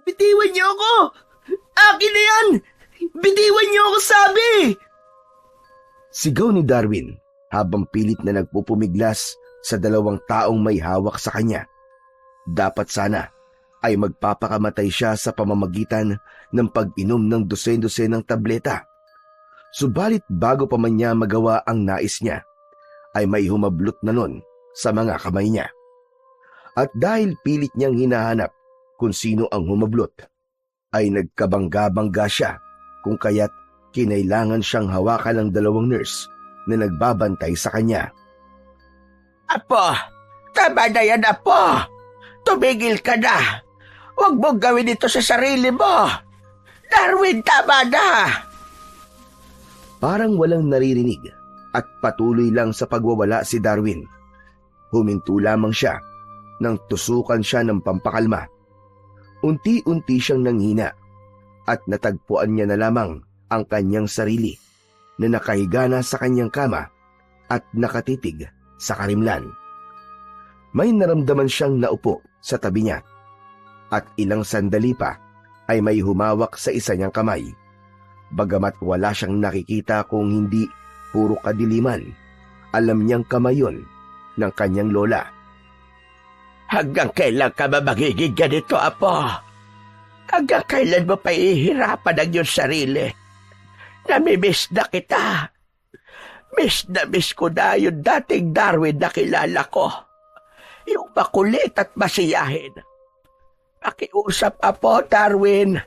Bitiwan niyo ako! Akin na yan! Bitiwan niyo ako, sabi! Sigaw ni Darwin habang pilit na nagpupumiglas sa dalawang taong may hawak sa kanya. Dapat sana ay magpapakamatay siya sa pamamagitan ng pag-inom ng dosen-dosen ng tableta. Subalit bago pa man niya magawa ang nais niya, ay may humablot na nun sa mga kamay niya. At dahil pilit niyang hinahanap kung sino ang humablot, ay nagkabangga-bangga siya kung kaya't kinailangan siyang hawakan ng dalawang nurse na nagbabantay sa kanya. Apo, tama na yan, Apo. Tumigil ka na. Huwag mong gawin ito sa sarili mo. Darwin, tama na. Parang walang naririnig at patuloy lang sa pagwawala si Darwin. Huminto lamang siya nang tusukan siya ng pampakalma. Unti-unti siyang nanghina at natagpuan niya na lamang ang kanyang sarili na nakahiga na sa kanyang kama at nakatitig sa karimlan. May naramdaman siyang naupo sa tabi niya at ilang sandali pa ay may humawak sa isa niyang kamay. Bagamat wala siyang nakikita kung hindi puro kadiliman, alam niyang kamay yun ng kanyang lola. Hanggang kailan ka ba magiging ganito, Apo? Hanggang kailan mo pa ihirapan ang iyong sarili? Namimiss na kita. Miss na miss ko na yung dating Darwin na kilala ko. Yung makulit at masiyahin. Pakiusap, Apo, Darwin.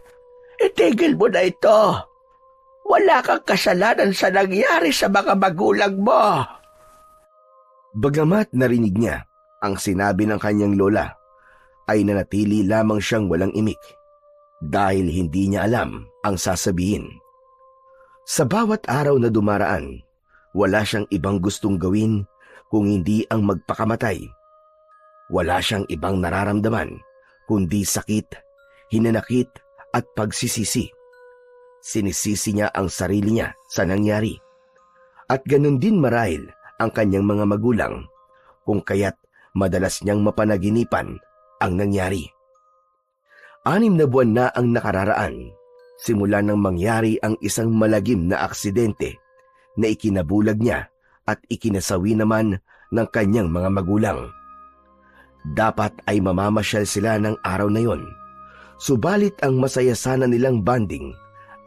Itigil mo na ito. Wala kang kasalanan sa nangyari sa mga magulang mo. Bagamat narinig niya ang sinabi ng kanyang lola, ay nanatili lamang siyang walang imik dahil hindi niya alam ang sasabihin. Sa bawat araw na dumaraan, wala siyang ibang gustong gawin kung hindi ang magpakamatay. Wala siyang ibang nararamdaman kundi sakit, hinanakit at pagsisisi. Sinisisi niya ang sarili niya sa nangyari. At ganun din marahil ang kanyang mga magulang kung kaya't madalas niyang mapanaginipan ang nangyari. 6 na buwan na ang nakararaan simula nang mangyari ang isang malagim na aksidente na ikinabulag niya at ikinasawi naman ng kanyang mga magulang. Dapat ay mamamasyal sila ng araw na yon. Subalit ang masaya sana nilang banding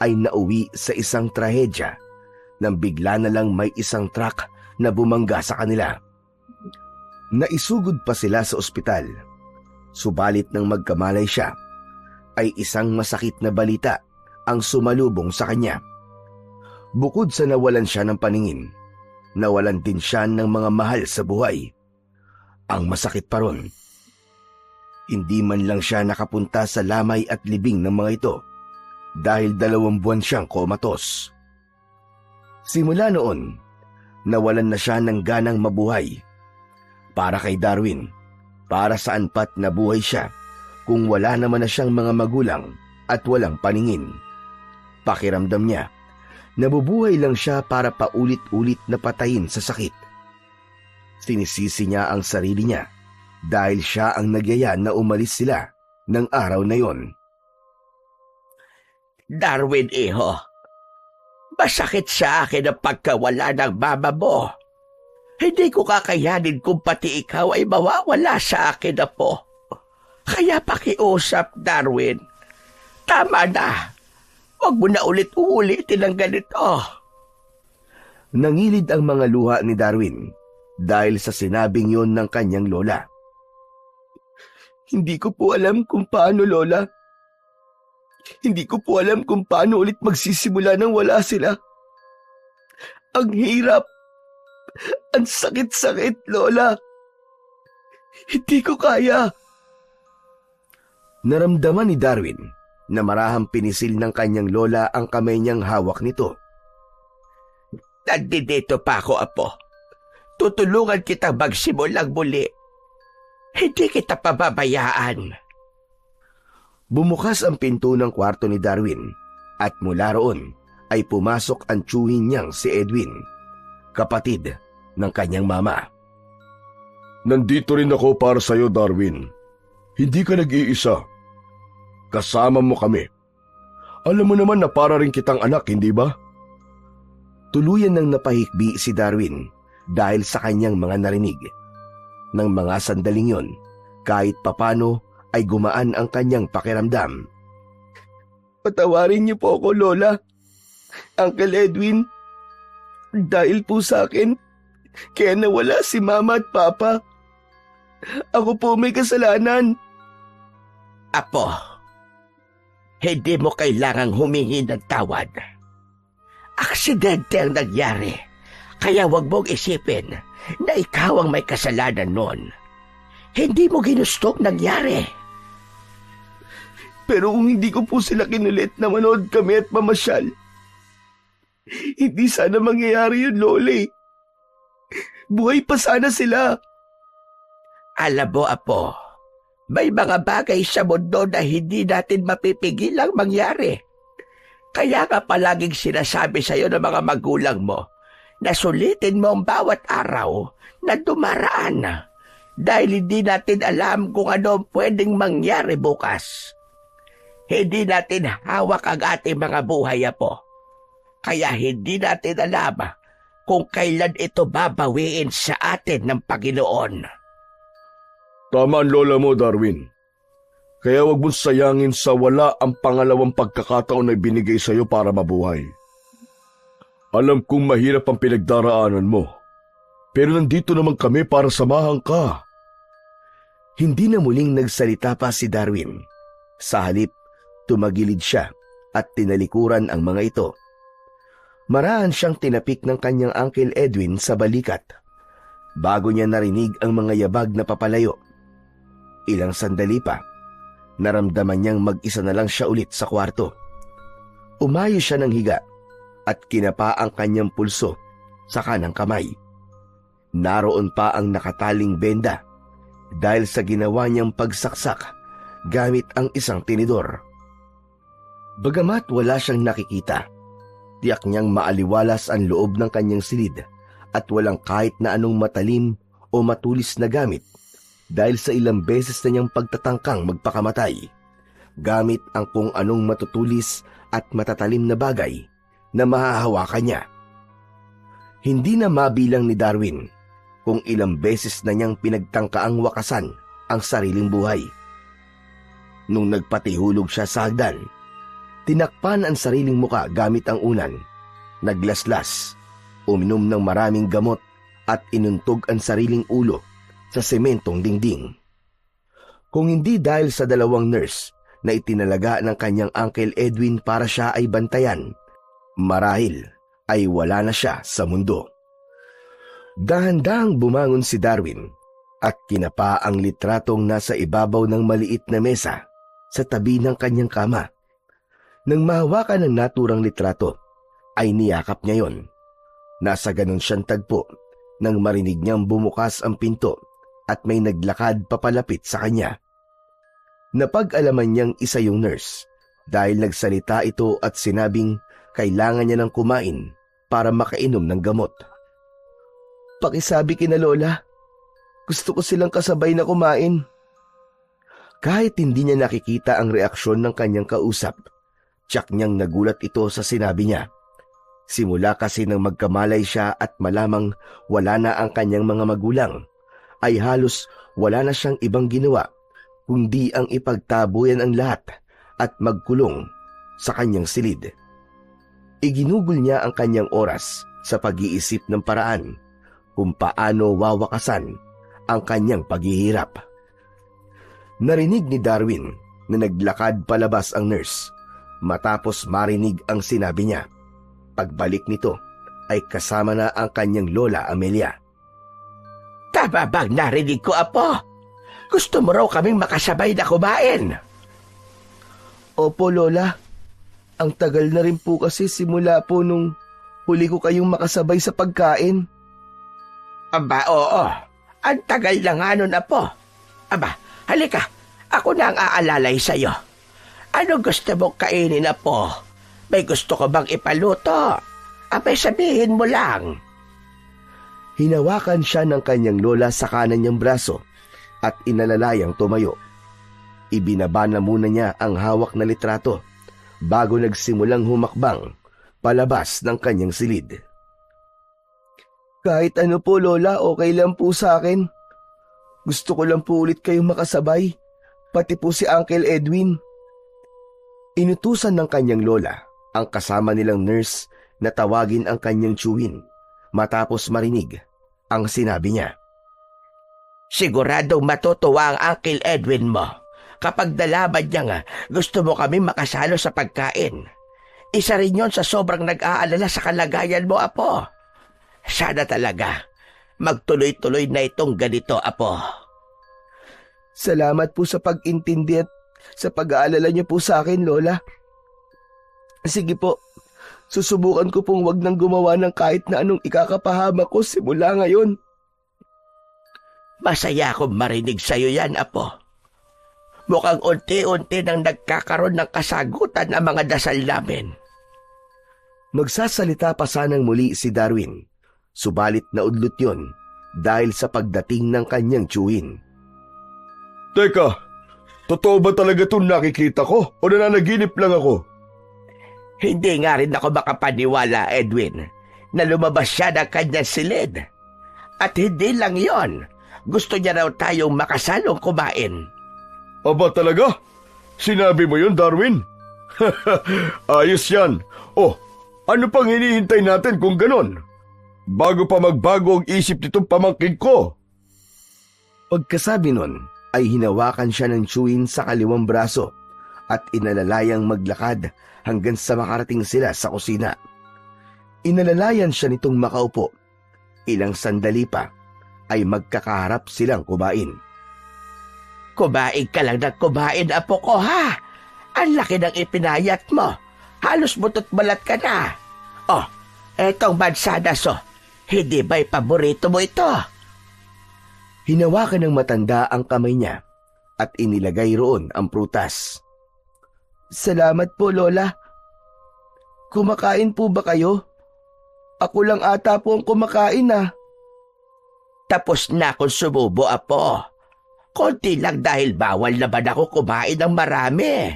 ay nauwi sa isang trahedya nang bigla na lang may isang truck na bumangga sa kanila. Naisugod pa sila sa ospital. Subalit nang magkamalay siya, ay isang masakit na balita ang sumalubong sa kanya. Bukod sa nawalan siya ng paningin, nawalan din siya ng mga mahal sa buhay. Ang masakit pa ron, hindi man lang siya nakapunta sa lamay at libing ng mga ito dahil 2 buwan siyang komatos. Simula noon, nawalan na siya ng ganang mabuhay. Para kay Darwin, para saan pat nabuhay siya kung wala naman na siyang mga magulang at walang paningin. Pakiramdam niya, nabubuhay lang siya para paulit-ulit na patayin sa sakit. Sinisisi niya ang sarili niya dahil siya ang nagyaya na umalis sila ng araw na yon. Darwin, iho. Masakit sa akin ang pagkawala ng mama mo. Hindi ko kakayanin kung pati ikaw ay mawawala sa akin, Apo. Kaya pakiusap, Darwin. Tama na. Huwag mo na ulit-ulitin ang ganito. Nangilid ang mga luha ni Darwin dahil sa sinabing yon ng kanyang lola. Hindi ko po alam kung paano, Lola. Hindi ko po alam kung paano ulit magsisimula nang wala sila. Ang hirap. Ang sakit-sakit, Lola. Hindi ko kaya. Naramdaman ni Darwin na marahang pinisil ng kanyang lola ang kamay niyang hawak nito. Nandito pa ako, Apo. Tutulungan kita magsimulang muli. Hindi kita pababayaan. Bumukas ang pinto ng kwarto ni Darwin at mula roon ay pumasok ang tiyuhin niyang si Edwin, kapatid ng kanyang mama. Nandito rin ako para sa'yo, Darwin. Hindi ka nag-iisa. kasama mo kami. Alam mo naman na para rin kitang anak, hindi ba? Tuluyan nang napahikbi si Darwin dahil sa kanyang mga narinig. Nang mga sandaling yon, kahit papano ay gumaan ang kanyang pakiramdam. Patawarin niyo po ako, Lola. Uncle Edwin, dahil po sa akin, kaya nawala si Mama at Papa. Ako po may kasalanan. Apo, hindi mo kailangang humingi ng tawad. Aksidente ang nangyari, kaya wag mong isipin na ikaw ang may kasalanan nun. Hindi mo ginustong nangyari. Pero kung hindi ko po sila kinulit na manood kami at mamasyal, hindi sana mangyayari yun, Loli. Buhay pa sana sila. Alam mo, Apo, may mga bagay sa mundo na hindi natin mapipigil ang mangyari. Kaya nga palaging sinasabi sa'yo ng mga magulang mo na sulitin mo ang bawat araw na dumaraan dahil hindi natin alam kung ano ang pwedeng mangyari bukas. Hindi natin hawak ang ating mga buhay, Apo. Kaya hindi natin alam kung kailan ito babawiin sa atin ng Panginoon. Tama ang lola mo, Darwin. Kaya wag mong sayangin sa wala ang pangalawang pagkakataon na binigay sa iyo para mabuhay. Alam kong mahirap ang pinagdaraanan mo, pero nandito naman kami para samahan ka. Hindi na muling nagsalita pa si Darwin. Sa halip, tumagilid siya at tinalikuran ang mga ito. Marahan siyang tinapik ng kanyang Uncle Edwin sa balikat. Bago niya narinig ang mga yabag na papalayo. Ilang sandali pa, naramdaman niyang mag-isa na lang siya ulit sa kwarto. Umayo siya ng higa at kinapa ang kanyang pulso sa kanang kamay. Naroon pa ang nakataling benda dahil sa ginawa niyang pagsaksak gamit ang isang tinidor. Bagamat wala siyang nakikita, tiyak niyang maaliwalas ang loob ng kanyang silid at walang kahit na anong matalim o matulis na gamit dahil sa ilang beses na niyang pagtatangkang magpakamatay gamit ang kung anong matutulis at matatalim na bagay na mahahawakan niya. Hindi na mabilang ni Darwin kung ilang beses na niyang pinagtangkaang wakasan ang sariling buhay. Nung nagpatihulog siya sa hagdan, tinakpan ang sariling muka gamit ang unan, naglaslas, uminom ng maraming gamot at inuntog ang sariling ulo sa sementong dingding. Kung hindi dahil sa dalawang nurse na itinalaga ng kanyang Uncle Edwin para siya ay bantayan, marahil ay wala na siya sa mundo. Dahan-dahang bumangon si Darwin at kinapa ang litratong nasa ibabaw ng maliit na mesa sa tabi ng kanyang kama. Nang mahawakan ng naturang litrato, ay niyakap niya yon. Nasa ganon siyang tagpo nang marinig niyang bumukas ang pinto at may naglakad papalapit sa kanya. Napag-alaman niyang isa yung nurse dahil nagsalita ito at sinabing kailangan niya ng kumain para makainom ng gamot. Pakisabi kina Lola, gusto ko silang kasabay na kumain. Kahit hindi niya nakikita ang reaksyon ng kanyang kausap, tiyak niyang nagulat ito sa sinabi niya. Simula kasi nang magkamalay siya at malamang wala na ang kanyang mga magulang, ay halos wala na siyang ibang ginawa kundi ang ipagtabuyan ang lahat at magkulong sa kanyang silid. Iginugol niya ang kanyang oras sa pag-iisip ng paraan kung paano wawakasan ang kanyang paghihirap. Narinig ni Darwin na naglakad palabas ang nurse matapos marinig ang sinabi niya. Pagbalik nito ay kasama na ang kanyang lola Amelia. Tama bang narinig ko, Apo? Gusto mo raw kaming makasabay na kumain? Opo, Lola. Ang tagal na rin po kasi simula po nung huli ko kayong makasabay sa pagkain. Aba, oo. Ang tagal na nga nun, Apo. Aba, halika. Ako na ang aalalay sa'yo. Ano gusto mong kainin, Apo? May gusto ko bang ipaluto? Abay, sabihin mo lang. Hinawakan siya ng kanyang lola sa kanan niyang braso at inalalayang tumayo. Ibinaba na muna niya ang hawak na litrato bago nagsimulang humakbang palabas ng kanyang silid. Kahit ano po, Lola, okay lang po sa akin. Gusto ko lang po ulit kayong makasabay, pati po si Uncle Edwin. Inutusan ng kanyang lola ang kasama nilang nurse na tawagin ang kanyang tiyuhin matapos marinig ang sinabi niya. Siguradong matutuwa ang Uncle Edwin mo kapag nalaman niya nga gusto mo kami makasalo sa pagkain. Isa rin yon sa sobrang nag-aalala sa kalagayan mo, Apo. Sana talaga magtuloy-tuloy na itong ganito, Apo. Salamat po sa pag-intindi at sa pag-aalala niyo po sa akin, Lola. Sige po, susubukan ko pong wag nang gumawa ng kahit na anong ikakapahamak ko simula ngayon. Masaya akong marinig sa'yo yan, Apo. Mukhang unti-unti nang nagkakaroon ng kasagutan ang mga dasal namin. Magsasalita pa sanang muli si Darwin, subalit naudlot yon dahil sa pagdating ng kanyang tiyuhin. Teka, totoo ba talaga itong nakikita ko o nananaginip lang ako? Hindi nga rin ako makapaniwala, Edwin, na lumabas siya ng kanyang silid. At hindi lang yon, gusto niya raw tayong makasalong kumain. Aba talaga? Sinabi mo yun, Darwin? Ayos yan. Oh, ano pang hinihintay natin kung ganon? Bago pa magbago ang isip nitong pamangkin ko. Pagkasabi nun, ay hinawakan siya ng tiyuhin sa kaliwang braso at inalalayang maglakad hanggang sa makarating sila sa kusina. Inalalayan siya nitong makaupo. Ilang sandali pa ay magkakaharap silang kumain. Kumain ka lang ng kumain, Apo ko, ha? Ang laki ng ipinayat mo. Halos butot balat ka na. Oh, etong mansanas, oh. Hindi ba'y paborito mo ito? Hinawakan ng matanda ang kamay niya at inilagay roon ang prutas. Salamat po, Lola. Kumakain po ba kayo? Ako lang ata po ang kumakain, ah. Tapos na akong sumubo, Apo. Konti lang dahil bawal naman ako kumain ng marami.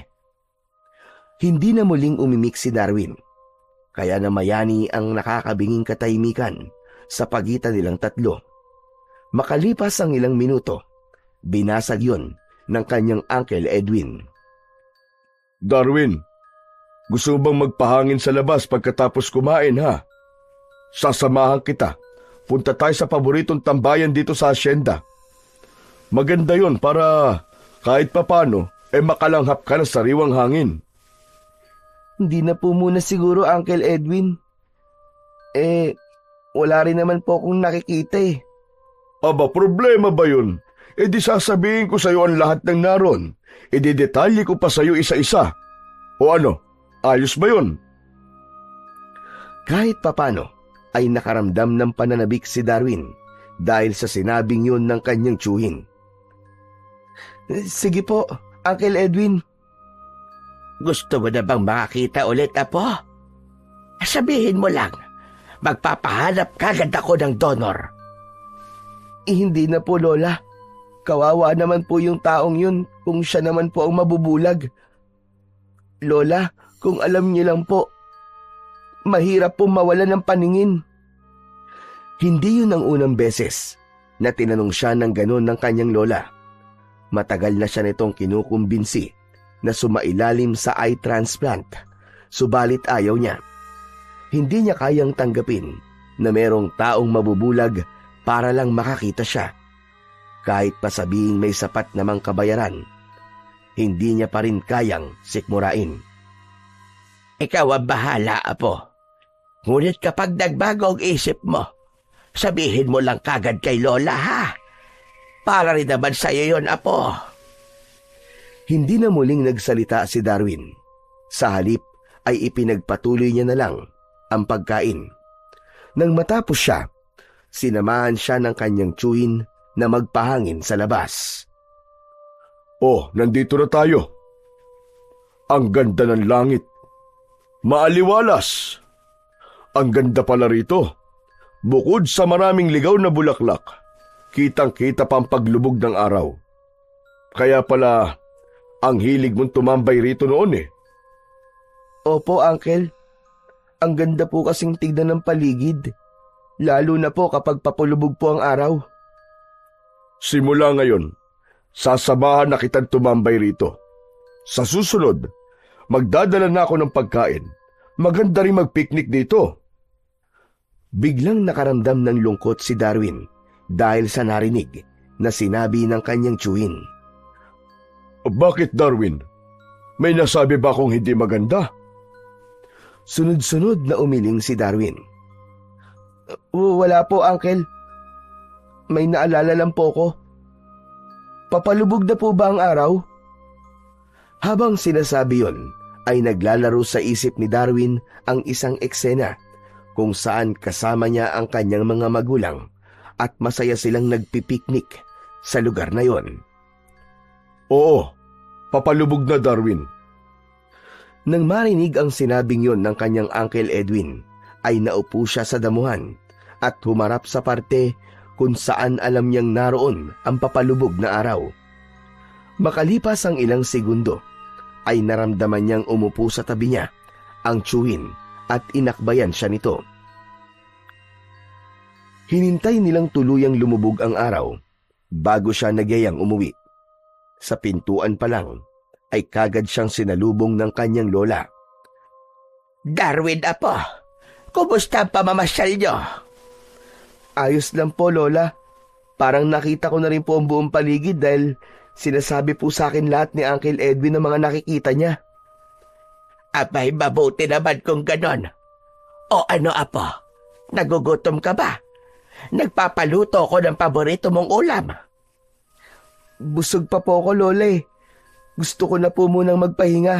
Hindi na muling umimik si Darwin, kaya namayani ang nakakabinging katahimikan sa pagitan nilang tatlo. Makalipas ang ilang minuto, binasag yon ng kanyang Uncle Edwin. Darwin, gusto mo bang magpahangin sa labas pagkatapos kumain, ha? Sasamahan kita. Punta tayo sa paboritong tambayan dito sa asyenda. Maganda yon para kahit papano makalanghap ka ng sariwang hangin. Hindi na po muna siguro, Uncle Edwin. Wala rin naman po akong nakikita eh. Aba, problema ba yun? Di sasabihin ko sa'yo ang lahat ng naroon. Detalye ko pa sa'yo isa-isa. O ano, ayos ba yun? Kahit papano ay nakaramdam ng pananabik si Darwin dahil sa sinabing yun ng kanyang tiyuhin. Sige po, Uncle Edwin. Gusto mo na bang makakita ulit, Apo? Sabihin mo lang, magpapahanap kagad ako ng donor. Hindi na po, Lola. Kawawa naman po yung taong yun kung siya naman po ang mabubulag. Lola, kung alam niyo lang po, mahirap po mawala ng paningin. Hindi yun ang unang beses na tinanong siya ng ganon ng kanyang lola. Matagal na siya nitong kinukumbinsi na sumailalim sa eye transplant, subalit ayaw niya. Hindi niya kayang tanggapin na merong taong mabubulag para lang makakita siya. Kahit pa sabihing may sapat namang kabayaran, hindi niya pa rin kayang sikmurain. Ikaw ang bahala, Apo. Ngunit kapag nagbago ang isip mo, sabihin mo lang kagad kay Lola, ha? Para rin naman sa'yo yun, Apo. Hindi na muling nagsalita si Darwin. Sa halip ay ipinagpatuloy niya na lang ang pagkain. Nang matapos siya, sinamahan siya ng kanyang tiyuhin na magpahangin sa labas. Oh, nandito na tayo. Ang ganda ng langit. Maaliwalas. Ang ganda pala rito. Bukod sa maraming ligaw na bulaklak, kitang-kita pa ang paglubog ng araw. Kaya pala, Ang hilig mong tumambay rito noon eh. Opo, Uncle. Ang ganda po kasing tignan ng paligid. Lalo na po kapag papulubog po ang araw. Simula ngayon, sasamahan na kitang tumambay rito. Sa susunod, magdadala na ako ng pagkain. Maganda rin mag-picnic dito. Biglang nakaramdam ng lungkot si Darwin dahil sa narinig na sinabi ng kanyang tiyuhin. Bakit, Darwin? May nasabi ba akong hindi maganda? Sunod-sunod na umiling si Darwin. Wala po, Uncle. May naalala lang po ko. Papalubog na po ba ang araw? Habang sinasabi yon, ay naglalaro sa isip ni Darwin ang isang eksena kung saan kasama niya ang kanyang mga magulang at masaya silang nagpipiknik sa lugar na yon. Oo, papalubog na, Darwin. Nang marinig ang sinabing yon ng kanyang Uncle Edwin, ay naupo siya sa damuhan at humarap sa parte kung saan alam niyang naroon ang papalubog na araw. Makalipas ang ilang segundo, ay naramdaman niyang umupo sa tabi niya ang tiyuhin at inakbayan siya nito. Hinintay nilang tuluyang lumubog ang araw bago siya nagyayang umuwi. Sa pintuan pa lang, ay kagad siyang sinalubong ng kanyang lola. Darwin, apo, kumusta ang pamamasyal niyo? Ayos lang po, Lola. Parang nakita ko na rin po ang buong paligid dahil sinasabi po sa akin lahat ni Uncle Edwin ng mga nakikita niya. Abay, mabuti naman kung ganon. O ano, apo? Nagugutom ka ba? Nagpapaluto ko ng paborito mong ulam. Busog pa po ako, Lola eh. Gusto ko na po munang magpahinga.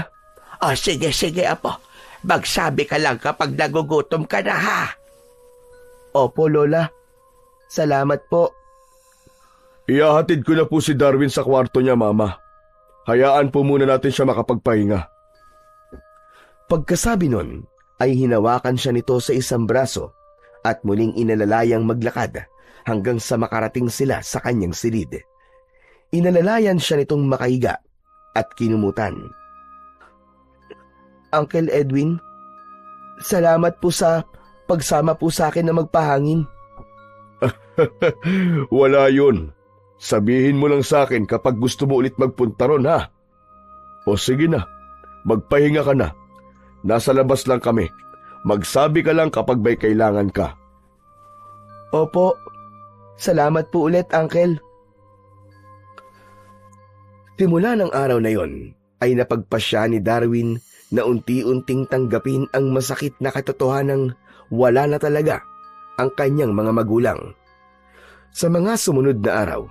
O sige, apo. Magsabi ka lang kapag nagugutom ka na, ha? Opo, Lola. Salamat po. Ihahatid ko na po si Darwin sa kwarto niya, Mama. Hayaan po muna natin siya makapagpahinga. Pagkasabi nun, ay hinawakan siya nito sa isang braso at muling inalalayang maglakad hanggang sa makarating sila sa kanyang silid. Inalalayan siya nitong makahiga at kinumutan. Uncle Edwin, salamat po sa pagsama po sa akin na magpahangin. Wala yun. Sabihin mo lang sa akin kapag gusto mo ulit magpunta ron, ha? O sige na, magpahinga ka na. Nasa labas lang kami. Magsabi ka lang kapag may kailangan ka. Opo, salamat po ulit, Uncle. Simula ng araw na yon, ay napagpasya ni Darwin na unti-unting tanggapin ang masakit na katotohanang wala na talaga ang kanyang mga magulang. Sa mga sumunod na araw,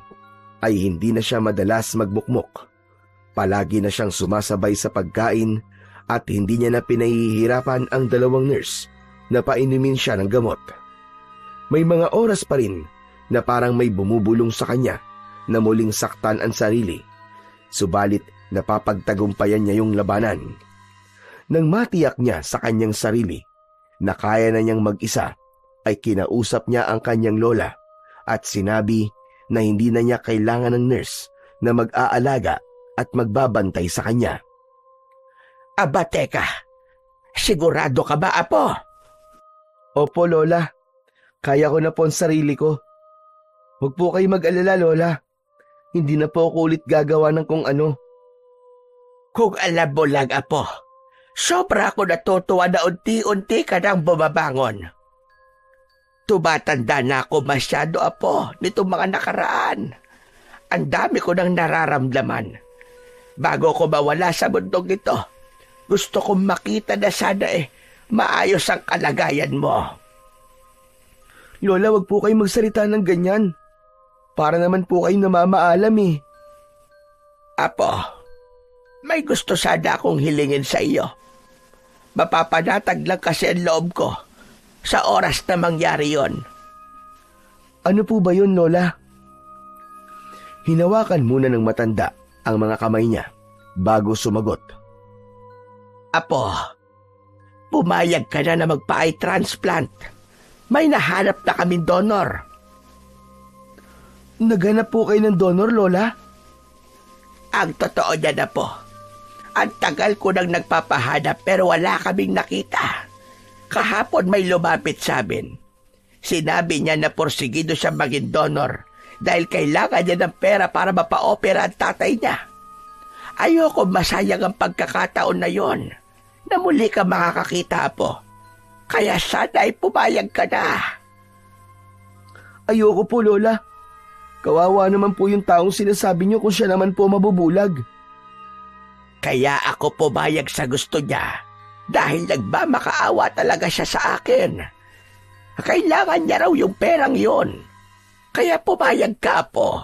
ay hindi na siya madalas magbukmok. Palagi na siyang sumasabay sa pagkain at hindi niya na pinahihirapan ang dalawang nurse na painumin siya ng gamot. May mga oras pa rin na parang may bumubulong sa kanya na muling saktan ang sarili. Subalit napapagtagumpayan niya yung labanan. Nang matiyak niya sa kanyang sarili na kaya na niyang mag-isa, ay kinausap niya ang kanyang lola at sinabi na hindi na niya kailangan ng nurse na mag-aalaga at magbabantay sa kanya. Aba, teka. Sigurado ka ba, apo? Opo, Lola. Kaya ko na po ang sarili ko. Huwag po kayo mag-alala, Lola. Hindi na po ako ulit gagawa ng kung ano. Kung alam mo lang, apo, sobra ako natutuwa na unti-unti ka nang bumabangon. Tumatanda na ako masyado, apo, nitong mga nakaraan. Ang dami ko nang nararamdaman. Bago ko mawala sa mundong ito, gusto kong makita na sana maayos ang kalagayan mo. Lola, wag po kayo magsalita ng ganyan. Para naman po kayo namamaalam eh. Apo, may gusto sana akong hilingin sa iyo. Mapapanatag lang kasi ang loob ko sa oras na mangyari yon. Ano po ba yun, Lola? Hinawakan muna ng matanda ang mga kamay niya bago sumagot. Apo, pumayag ka na magpa-eye transplant. May nahanap na kaming donor. Naghanap po kayo ng donor, Lola? Ang totoo niya na po, ang tagal ko nang nagpapahanap pero wala kaming nakita. Kahapon may lumapit sa amin. Sinabi niya na porsigido siya maging donor dahil kailangan niya ng pera para mapa-opera ang tatay niya. Ayoko masayang ang pagkakataon na yon na muli ka makakakita po. Kaya sana ay pumayag ka na. Ayoko po, Lola. Kawawa naman po yung taong sinasabi niyo kung siya naman po mabubulag. Kaya ako pumayag sa gusto niya dahil nagmamakaawa talaga siya sa akin. Kailangan niya raw yung perang yon. Kaya pumayag ka po.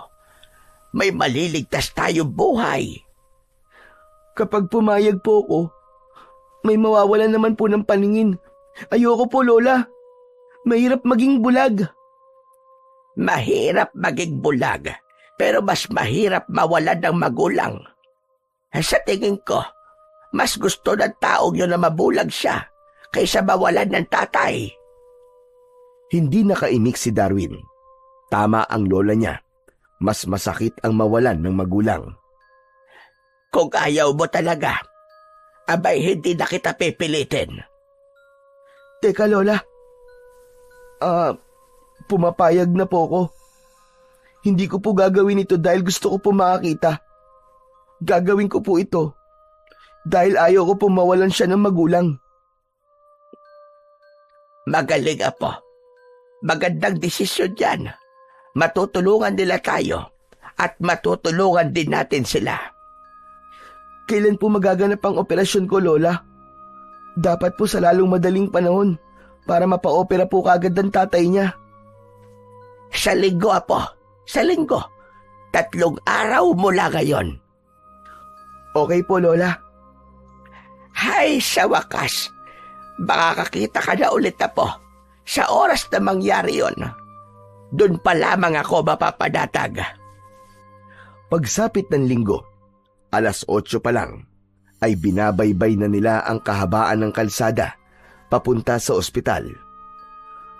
May maliligtas tayong buhay. Kapag pumayag po ako, may mawawalan naman po ng paningin. Ayoko po, Lola. Mahirap maging bulag. Mahirap maging bulag, pero mas mahirap mawalan ng magulang. Sa tingin ko, mas gusto ng taong yun na mabulag siya kaysa mawalan ng tatay. Hindi nakaimik si Darwin. Tama ang lola niya. Mas masakit ang mawalan ng magulang. Kung ayaw mo talaga, abay hindi na kita pipilitin. Teka, Lola. Pumapayag na po ako. Hindi ko po gagawin ito dahil gusto ko po makakita. Gagawin ko po ito dahil ayaw ko po mawalan siya ng magulang. Magaling, Apo. Magandang desisyon yan. Matutulungan nila tayo at matutulungan din natin sila. Kailan po magaganap ang operasyon ko, Lola? Dapat po sa lalong madaling panahon para mapa-opera po kagad ang tatay niya. Sa linggo, Apo. Sa linggo. 3 araw mula ngayon. Okay po, Lola. Hay, sa wakas. Makakakita ka na ulit, Apo. Sa oras na mangyari yon, doon pa lamang ako mapapadatag. Pagsapit ng linggo, 8:00 pa lang, ay binabaybay na nila ang kahabaan ng kalsada papunta sa ospital.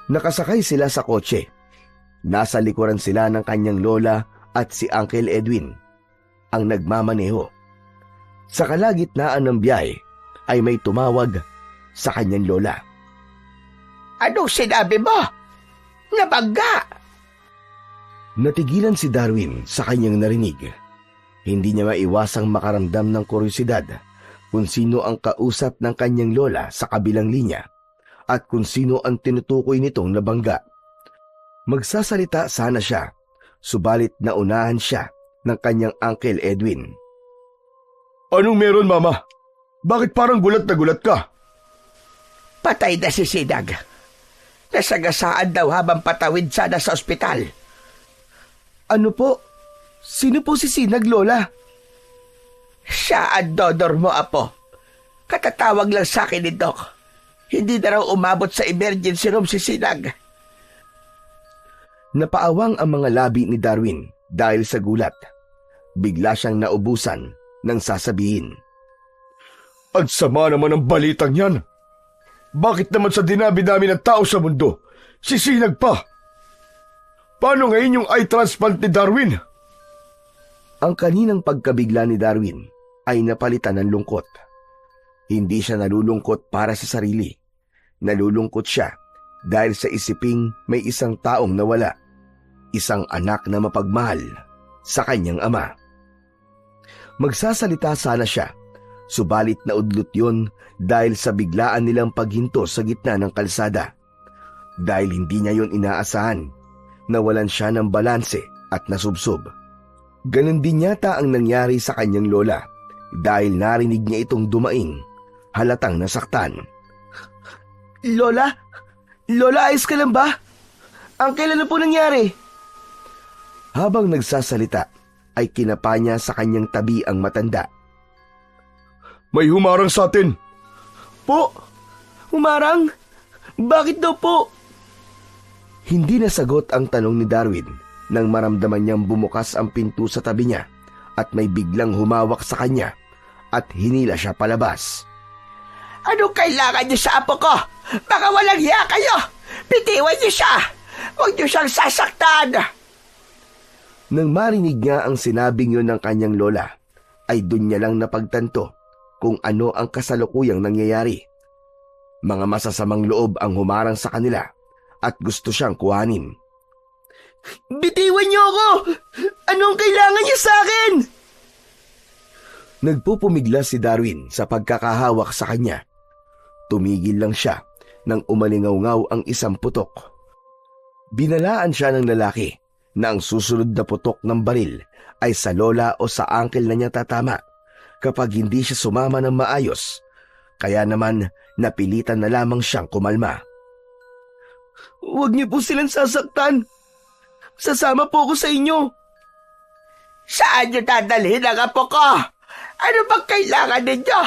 Nakasakay sila sa kotse. Nasa likuran sila ng kanyang lola at si Uncle Edwin, ang nagmamaneho. Sa kalagitnaan ng biyahe ay may tumawag sa kanyang lola. Anong sinabi mo? Nabangga! Natigilan si Darwin sa kanyang narinig. Hindi niya maiwasang makaramdam ng kuryosidad kung sino ang kausap ng kanyang lola sa kabilang linya at kung sino ang tinutukoy nitong nabangga. Magsasalita sana siya, subalit naunahan siya ng kanyang Uncle Edwin. Anong meron, Mama? Bakit parang gulat na gulat ka? Patay na si Sinag. Nasagasaan daw habang patawid sana sa ospital. Ano po? Sino po si Sinag, Lola? Siya ang donor mo, Apo. Katatawag lang sa akin ni Doc. Hindi na raw umabot sa emergency room si Sinag. Napaawang ang mga labi ni Darwin dahil sa gulat. Bigla siyang naubusan ng sasabihin. Ang sama naman ng balitang yan. Bakit naman sa dinabi-dami ng tao sa mundo, sisinag pa? Paano ngayon yung eye transplant ni Darwin? Ang kaninang pagkabigla ni Darwin ay napalitan ng lungkot. Hindi siya nalulungkot para sa sarili. Nalulungkot siya dahil sa isiping may isang taong nawala. Isang anak na mapagmahal sa kanyang ama. Magsasalita sana siya, subalit naudlot yon dahil sa biglaan nilang paghinto sa gitna ng kalsada. Dahil hindi niya yon inaasahan, nawalan siya ng balanse at nasubsob. Ganon din yata ang nangyari sa kanyang lola dahil narinig niya itong dumaing, halatang nasaktan. Lola? Lola, ayos ka lang ba? Ang kailan na po nangyari? Habang nagsasalita, ay kinapa niya sa kanyang tabi ang matanda. May humarang sa atin. Po? Humarang? Bakit daw po? Hindi nasagot ang tanong ni Darwin nang maramdaman niyang bumukas ang pinto sa tabi niya at may biglang humawak sa kanya at hinila siya palabas. Anong kailangan niyo sa apo ko? Baka walang hiya kayo! Bitiwan niyo siya! Huwag niyo siyang sasaktan! Nang marinig niya ang sinabing yun ng kanyang lola, ay dun niya lang napagtanto kung ano ang kasalukuyang nangyayari. Mga masasamang loob ang humarang sa kanila at gusto siyang kuhanin. Bitiwan niyo ako! Anong kailangan niyo sa akin? Nagpupumigla si Darwin sa pagkakahawak sa kanya. Tumigil lang siya nang umalingaw-ngaw ang isang putok. Binalaan siya ng lalaki na ang susunod na putok ng baril ay sa lola o sa uncle na niya tatama kapag hindi siya sumama ng maayos. Kaya naman napilitan na lamang siyang kumalma. Huwag niyo po silang sasaktan. Sasama po ako sa inyo. Saan niyo dadalhin ang apo ko? Ano bang kailangan ninyo?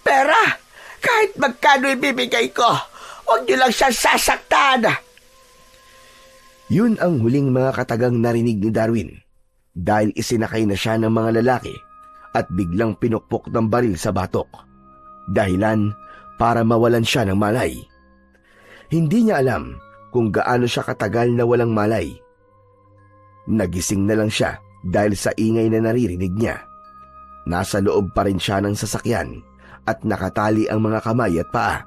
Pera? Kahit magkano ibibigay ko, huwag niyo lang siya sasaktan. Yun ang huling mga katagang narinig ni Darwin dahil isinakay na siya ng mga lalaki at biglang pinukpok ng baril sa batok. Dahilan para mawalan siya ng malay. Hindi niya alam kung gaano siya katagal na walang malay. Nagising na lang siya dahil sa ingay na naririnig niya. Nasa loob pa rin siya ng sasakyan at nakatali ang mga kamay at paa.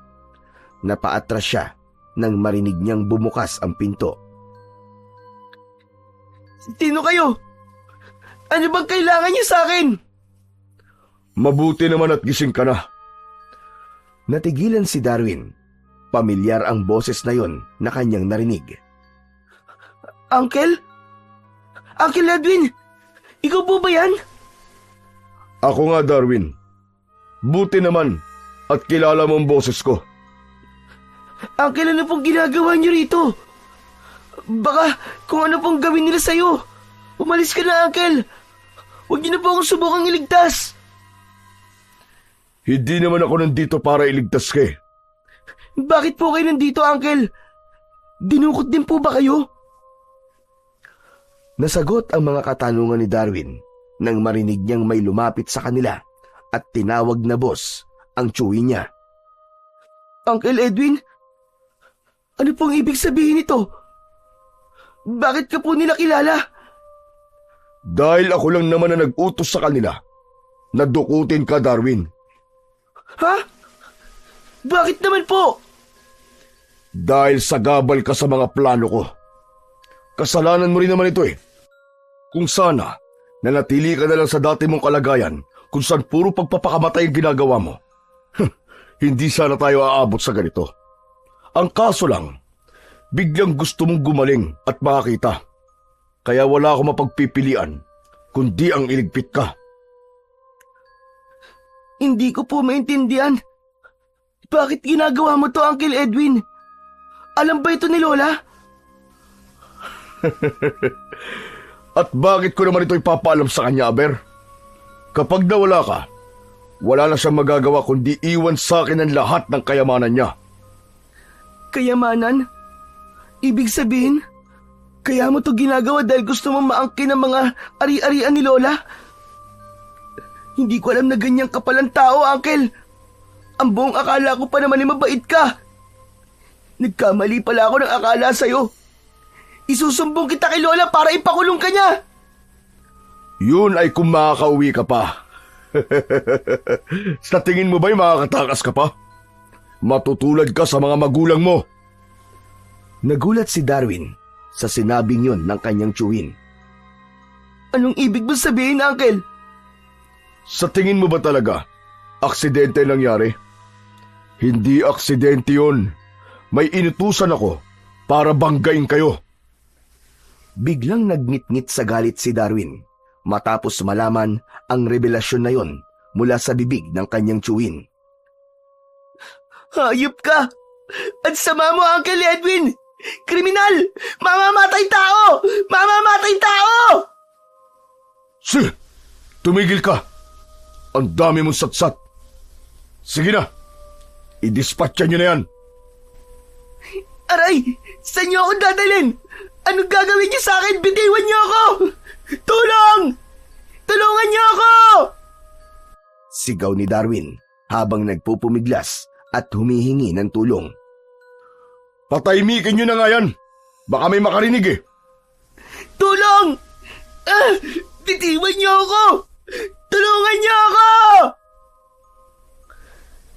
Napaatras siya nang marinig niyang bumukas ang pinto. Sino kayo? Ano bang kailangan niyo sa akin? Mabuti naman at gising ka na. Natigilan si Darwin. Pamilyar ang boses na yon na kanyang narinig. Uncle? Uncle Edwin? Ikaw po ba yan? Ako nga, Darwin. Buti naman at kilala mo ang boses ko. Uncle, ano pong ginagawa niyo rito? Baka kung ano pong gawin nila sa'yo. Umalis ka na, Uncle. Huwag niyo na po akong subukang iligtas. Hindi naman ako nandito para iligtas ka eh. Bakit po kayo nandito, Uncle? Dinukot din po ba kayo? Nasagot ang mga katanungan ni Darwin nang marinig niyang may lumapit sa kanila at tinawag na boss ang tsuwi niya. Uncle Edwin? Ano pong ibig sabihin nito? Bakit ka po nila kilala? Dahil ako lang naman na nag-utos sa kanila na dukutin ka, Darwin. Ha? Bakit naman po? Dahil sagabal ka sa mga plano ko. Kasalanan mo rin naman ito eh. Kung sana, nanatili ka na lang sa dati mong kalagayan kung saan puro pagpapakamatay ang ginagawa mo. Hindi sana tayo aabot sa ganito. Ang kaso lang, biglang gusto mong gumaling at makakita. Kaya wala akong mapagpipilian kundi ang iligpit ka. Hindi ko po maintindihan. Bakit ginagawa mo to, Uncle Edwin? Alam ba ito ni Lola? At bakit ko naman ito ipapaalam sa kanya, Aber? Kapag nawala ka, wala na siyang magagawa kundi iwan sa akin ang lahat ng kayamanan niya. Kayamanan? Ibig sabihin, kaya mo to ginagawa dahil gusto mong maangkin ang mga ari-arian ni Lola? Hindi ko alam na ganyang kapalang tao, Uncle. Ang buong akala ko pa naman ay mabait ka. Nagkamali pala ako ng akala sa'yo. Isusumbong kita kay Lola para ipakulong ka niya. Yun ay kung makakauwi ka pa. Sa tingin mo ba'y makakatakas ka pa? Matutulad ka sa mga magulang mo. Nagulat si Darwin sa sinabing yun ng kanyang tsuwin. Anong ibig mo sabihin, Uncle? Sa tingin mo ba talaga, aksidente nangyari? Hindi aksidente yun. May inutusan ako para banggain kayo. Biglang nagngit-ngit sa galit si Darwin matapos malaman ang revelasyon na yon mula sa bibig ng kanyang tsuwin. Hayop ka! At sama mo, Uncle Edwin! Kriminal! Mamamatay tao! Mamamatay tao! Tumigil ka! Ang dami mong satsat. Sige na, idispatcha nyo na yan. Aray! Saan niyo ako dadalhin? Anong gagawin niyo sa akin? Bitiwan niyo ako! Tulong! Tulungan niyo ako! Sigaw ni Darwin habang nagpupumiglas at humihingi ng tulong. Patahimikin nyo na nga yan. Baka may makarinig eh. Tulong! Bitiwan niyo ako! Tulungan niyo ako!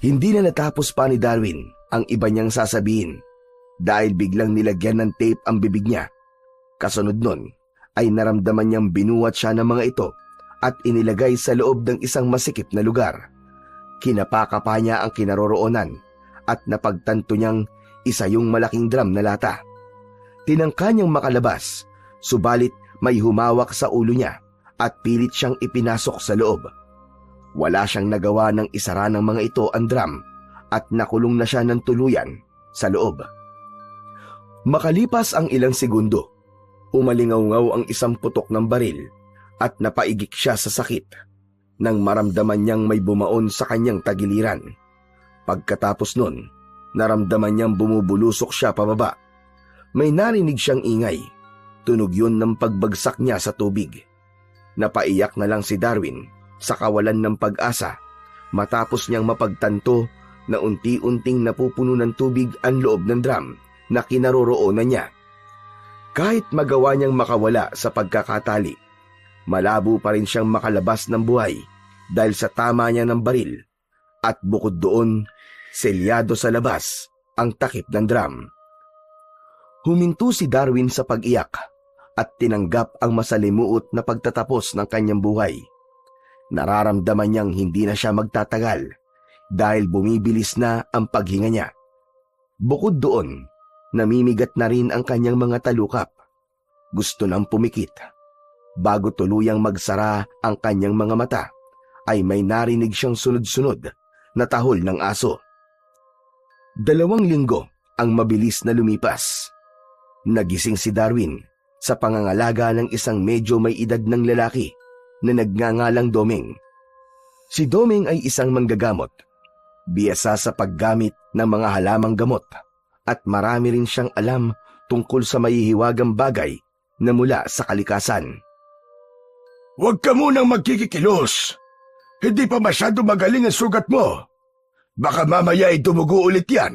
Hindi na natapos pa ni Darwin ang iba niyang sasabihin dahil biglang nilagyan ng tape ang bibig niya. Kasunod nun ay naramdaman niyang binuwat siya ng mga ito at inilagay sa loob ng isang masikip na lugar. Kinapaka pa niya ang kinaroroonan at napagtanto niyang isa yung malaking drum na lata. Tinangka niyang makalabas, subalit may humawak sa ulo niya at pilit siyang ipinasok sa loob. Wala siyang nagawa ng isara ng mga ito ang drum at nakulong na siya ng tuluyan sa loob. Makalipas ang ilang segundo, umalingaw-ngaw ang isang putok ng baril at napaigik siya sa sakit nang maramdaman niyang may bumaon sa kanyang tagiliran. Pagkatapos nun, naramdaman niyang bumubulusok siya pababa. May narinig siyang ingay. Tunog yun ng pagbagsak niya sa tubig. Napaiyak na lang si Darwin sa kawalan ng pag-asa matapos niyang mapagtanto na unti-unting napupuno ng tubig ang loob ng drum na kinaroroonan niya. Kahit magawa niyang makawala sa pagkakatali, malabo pa rin siyang makalabas ng buhay dahil sa tama niya ng baril at bukod doon, selyado sa labas ang takip ng drum. Huminto si Darwin sa pag-iyak at tinanggap ang masalimuot na pagtatapos ng kanyang buhay. Nararamdaman niyang hindi na siya magtatagal dahil bumibilis na ang paghinga niya. Bukod doon, namimigat na rin ang kanyang mga talukap. Gusto nang pumikit. Bago tuluyang magsara ang kanyang mga mata, ay may narinig siyang sunod-sunod na tahol ng aso. 2 linggo ang mabilis na lumipas. Nagising si Darwin sa pangangalaga ng isang medyo may edad ng lalaki na nagngangalang Doming. Si Doming ay isang manggagamot, biyasa sa paggamit ng mga halamang gamot at marami rin siyang alam tungkol sa mahihiwagang bagay na mula sa kalikasan. Huwag ka munang magkikikilos. Hindi pa masyado magaling ang sugat mo. Baka mamaya ay dumugo ulit yan.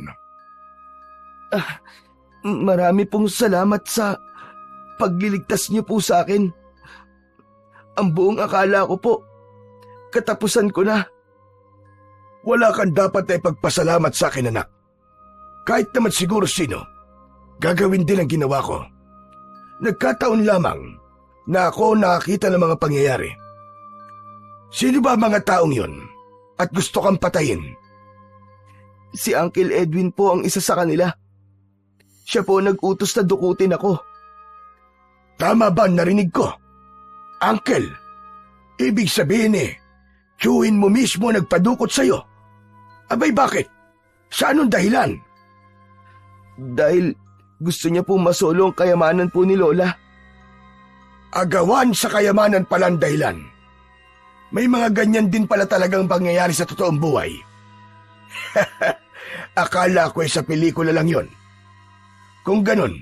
Marami pong salamat sa pagliligtas niyo po sa akin. Ang buong akala ko po, katapusan ko na. Wala kang dapat na ipagpasalamat sa akin, anak. Kahit naman siguro sino, gagawin din ang ginawa ko. Nagkataon lamang na ako nakakita ng mga pangyayari. Sino ba mga taong yun at gusto kang patayin? Si Uncle Edwin po ang isa sa kanila. Siya po nag-utos na dukutin ako. Tama ba ang narinig ko? Uncle, ibig sabihin tiyuhin mo mismo nagpadukot sa'yo. Abay bakit? Sa anong dahilan? Dahil gusto niya po masolo ang kayamanan po ni Lola. Agawan sa kayamanan pala ang dahilan. May mga ganyan din pala talagang pangyayari sa totoong buhay. Akala ko sa pelikula lang yon. Kung ganun,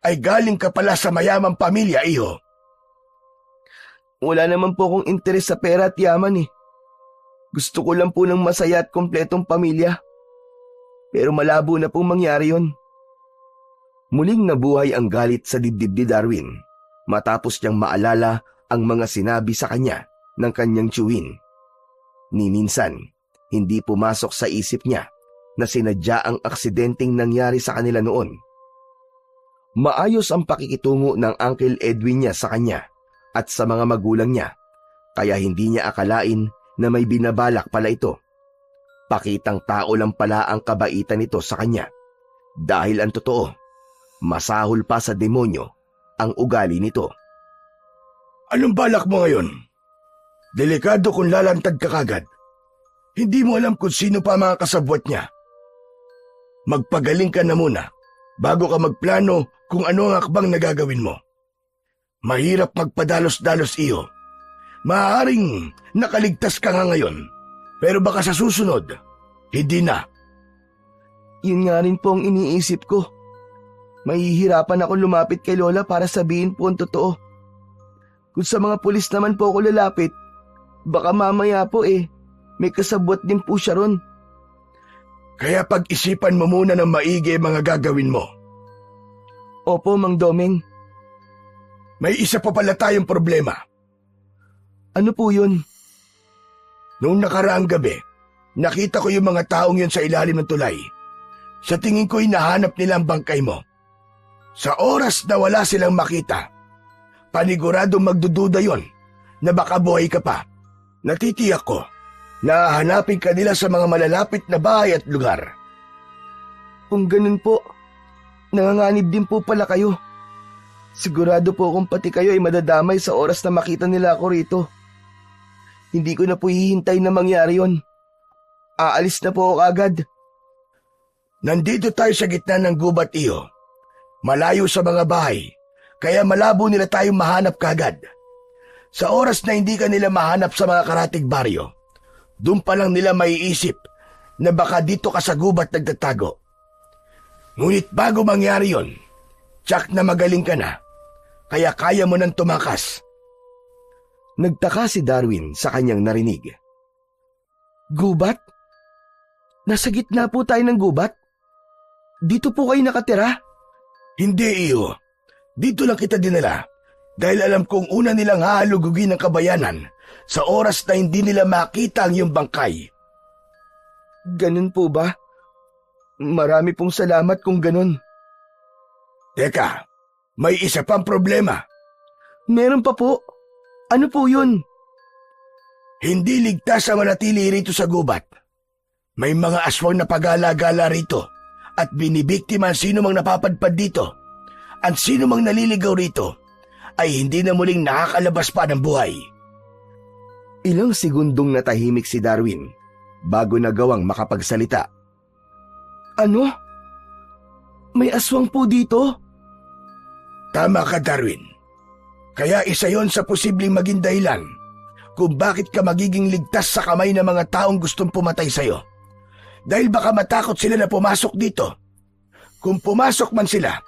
ay galing ka pala sa mayamang pamilya, iho. Wala naman po akong interes sa pera at yaman. Gusto ko lang po ng masaya at kompletong pamilya. Pero malabo na pong mangyari yon. Muling nabuhay ang galit sa dibdib ni Darwin matapos niyang maalala ang mga sinabi sa kanya ng kanyang tiyuhin. Ni minsan, hindi pumasok sa isip niya na sinadya ang aksidenteng nangyari sa kanila noon. Maayos ang pakikitungo ng Uncle Edwin niya sa kanya at sa mga magulang niya, kaya hindi niya akalain na may binabalak pala ito. Pakitang tao lang pala ang kabaitan nito sa kanya. Dahil ang totoo, masahol pa sa demonyo ang ugali nito. Anong balak mo ngayon? Delikado kung lalantad ka kagad. Hindi mo alam kung sino pa mga kasabwat niya. Magpagaling ka na muna bago ka magplano kung ano ang akbang na gagawin mo. Mahirap magpadalos-dalos iyo. Maaaring nakaligtas ka nga ngayon, pero baka sa susunod, hindi na. Yun nga rin po ang iniisip ko. Mahihirapan ako lumapit kay Lola para sabihin po ang totoo. Kung sa mga pulis naman po ako lalapit, baka mamaya po may kasabwat din po siya ron. Kaya pag-isipan mo muna ng maigi mga gagawin mo. Opo, Mang Doming. May isa pa pala tayong problema. Ano po yun? Noong nakaraang gabi, nakita ko yung mga taong yun sa ilalim ng tulay. Sa tingin ko hinahanap nila ang bangkay mo. Sa oras na wala silang makita, paniguradong magdududa yon na baka buhay ka pa. Natitiyak ko na hahanapin ka nila sa mga malalapit na bahay at lugar. Kung ganun po, nanganganib din po pala kayo. Sigurado po kung pati kayo ay madadamay sa oras na makita nila ako rito. Hindi ko na po hihintay na mangyari yon. Aalis na po ako agad. Nandito tayo sa gitna ng gubat iyo. Malayo sa mga bahay, kaya malabo nila tayong mahanap kagad. Sa oras na hindi ka nila mahanap sa mga karatig baryo, doon pa lang nila maiisip na baka dito ka sa gubat nagtatago. Ngunit bago mangyari yon, tsak na magaling ka na, kaya kaya mo nang tumakas. Nagtaka si Darwin sa kanyang narinig. Gubat? Nasa gitna po tayo ng gubat? Dito po kayo nakatira? Hindi iyo, dito lang kita dinala dahil alam kong una nilang hahalugugin ng kabayanan sa oras na hindi nila makita ang iyong bangkay. Ganun po ba? Marami pong salamat kung ganun. Teka, may isa pang problema. Meron pa po. Ano po yun? Hindi ligtas ang manatili rito sa gubat. May mga aswang na pagala-gala rito at binibiktima ang sino mang napapadpad dito. Ang sino mang naliligaw rito ay hindi na muling nakakalabas pa ng buhay. Ilang segundong natahimik si Darwin bago nagawang makapagsalita. Ano? May aswang po dito? Tama ka, Darwin. Kaya isa yon sa posibleng maging dahilan kung bakit ka magiging ligtas sa kamay ng mga taong gustong pumatay sa'yo. Dahil baka matakot sila na pumasok dito. Kung pumasok man sila,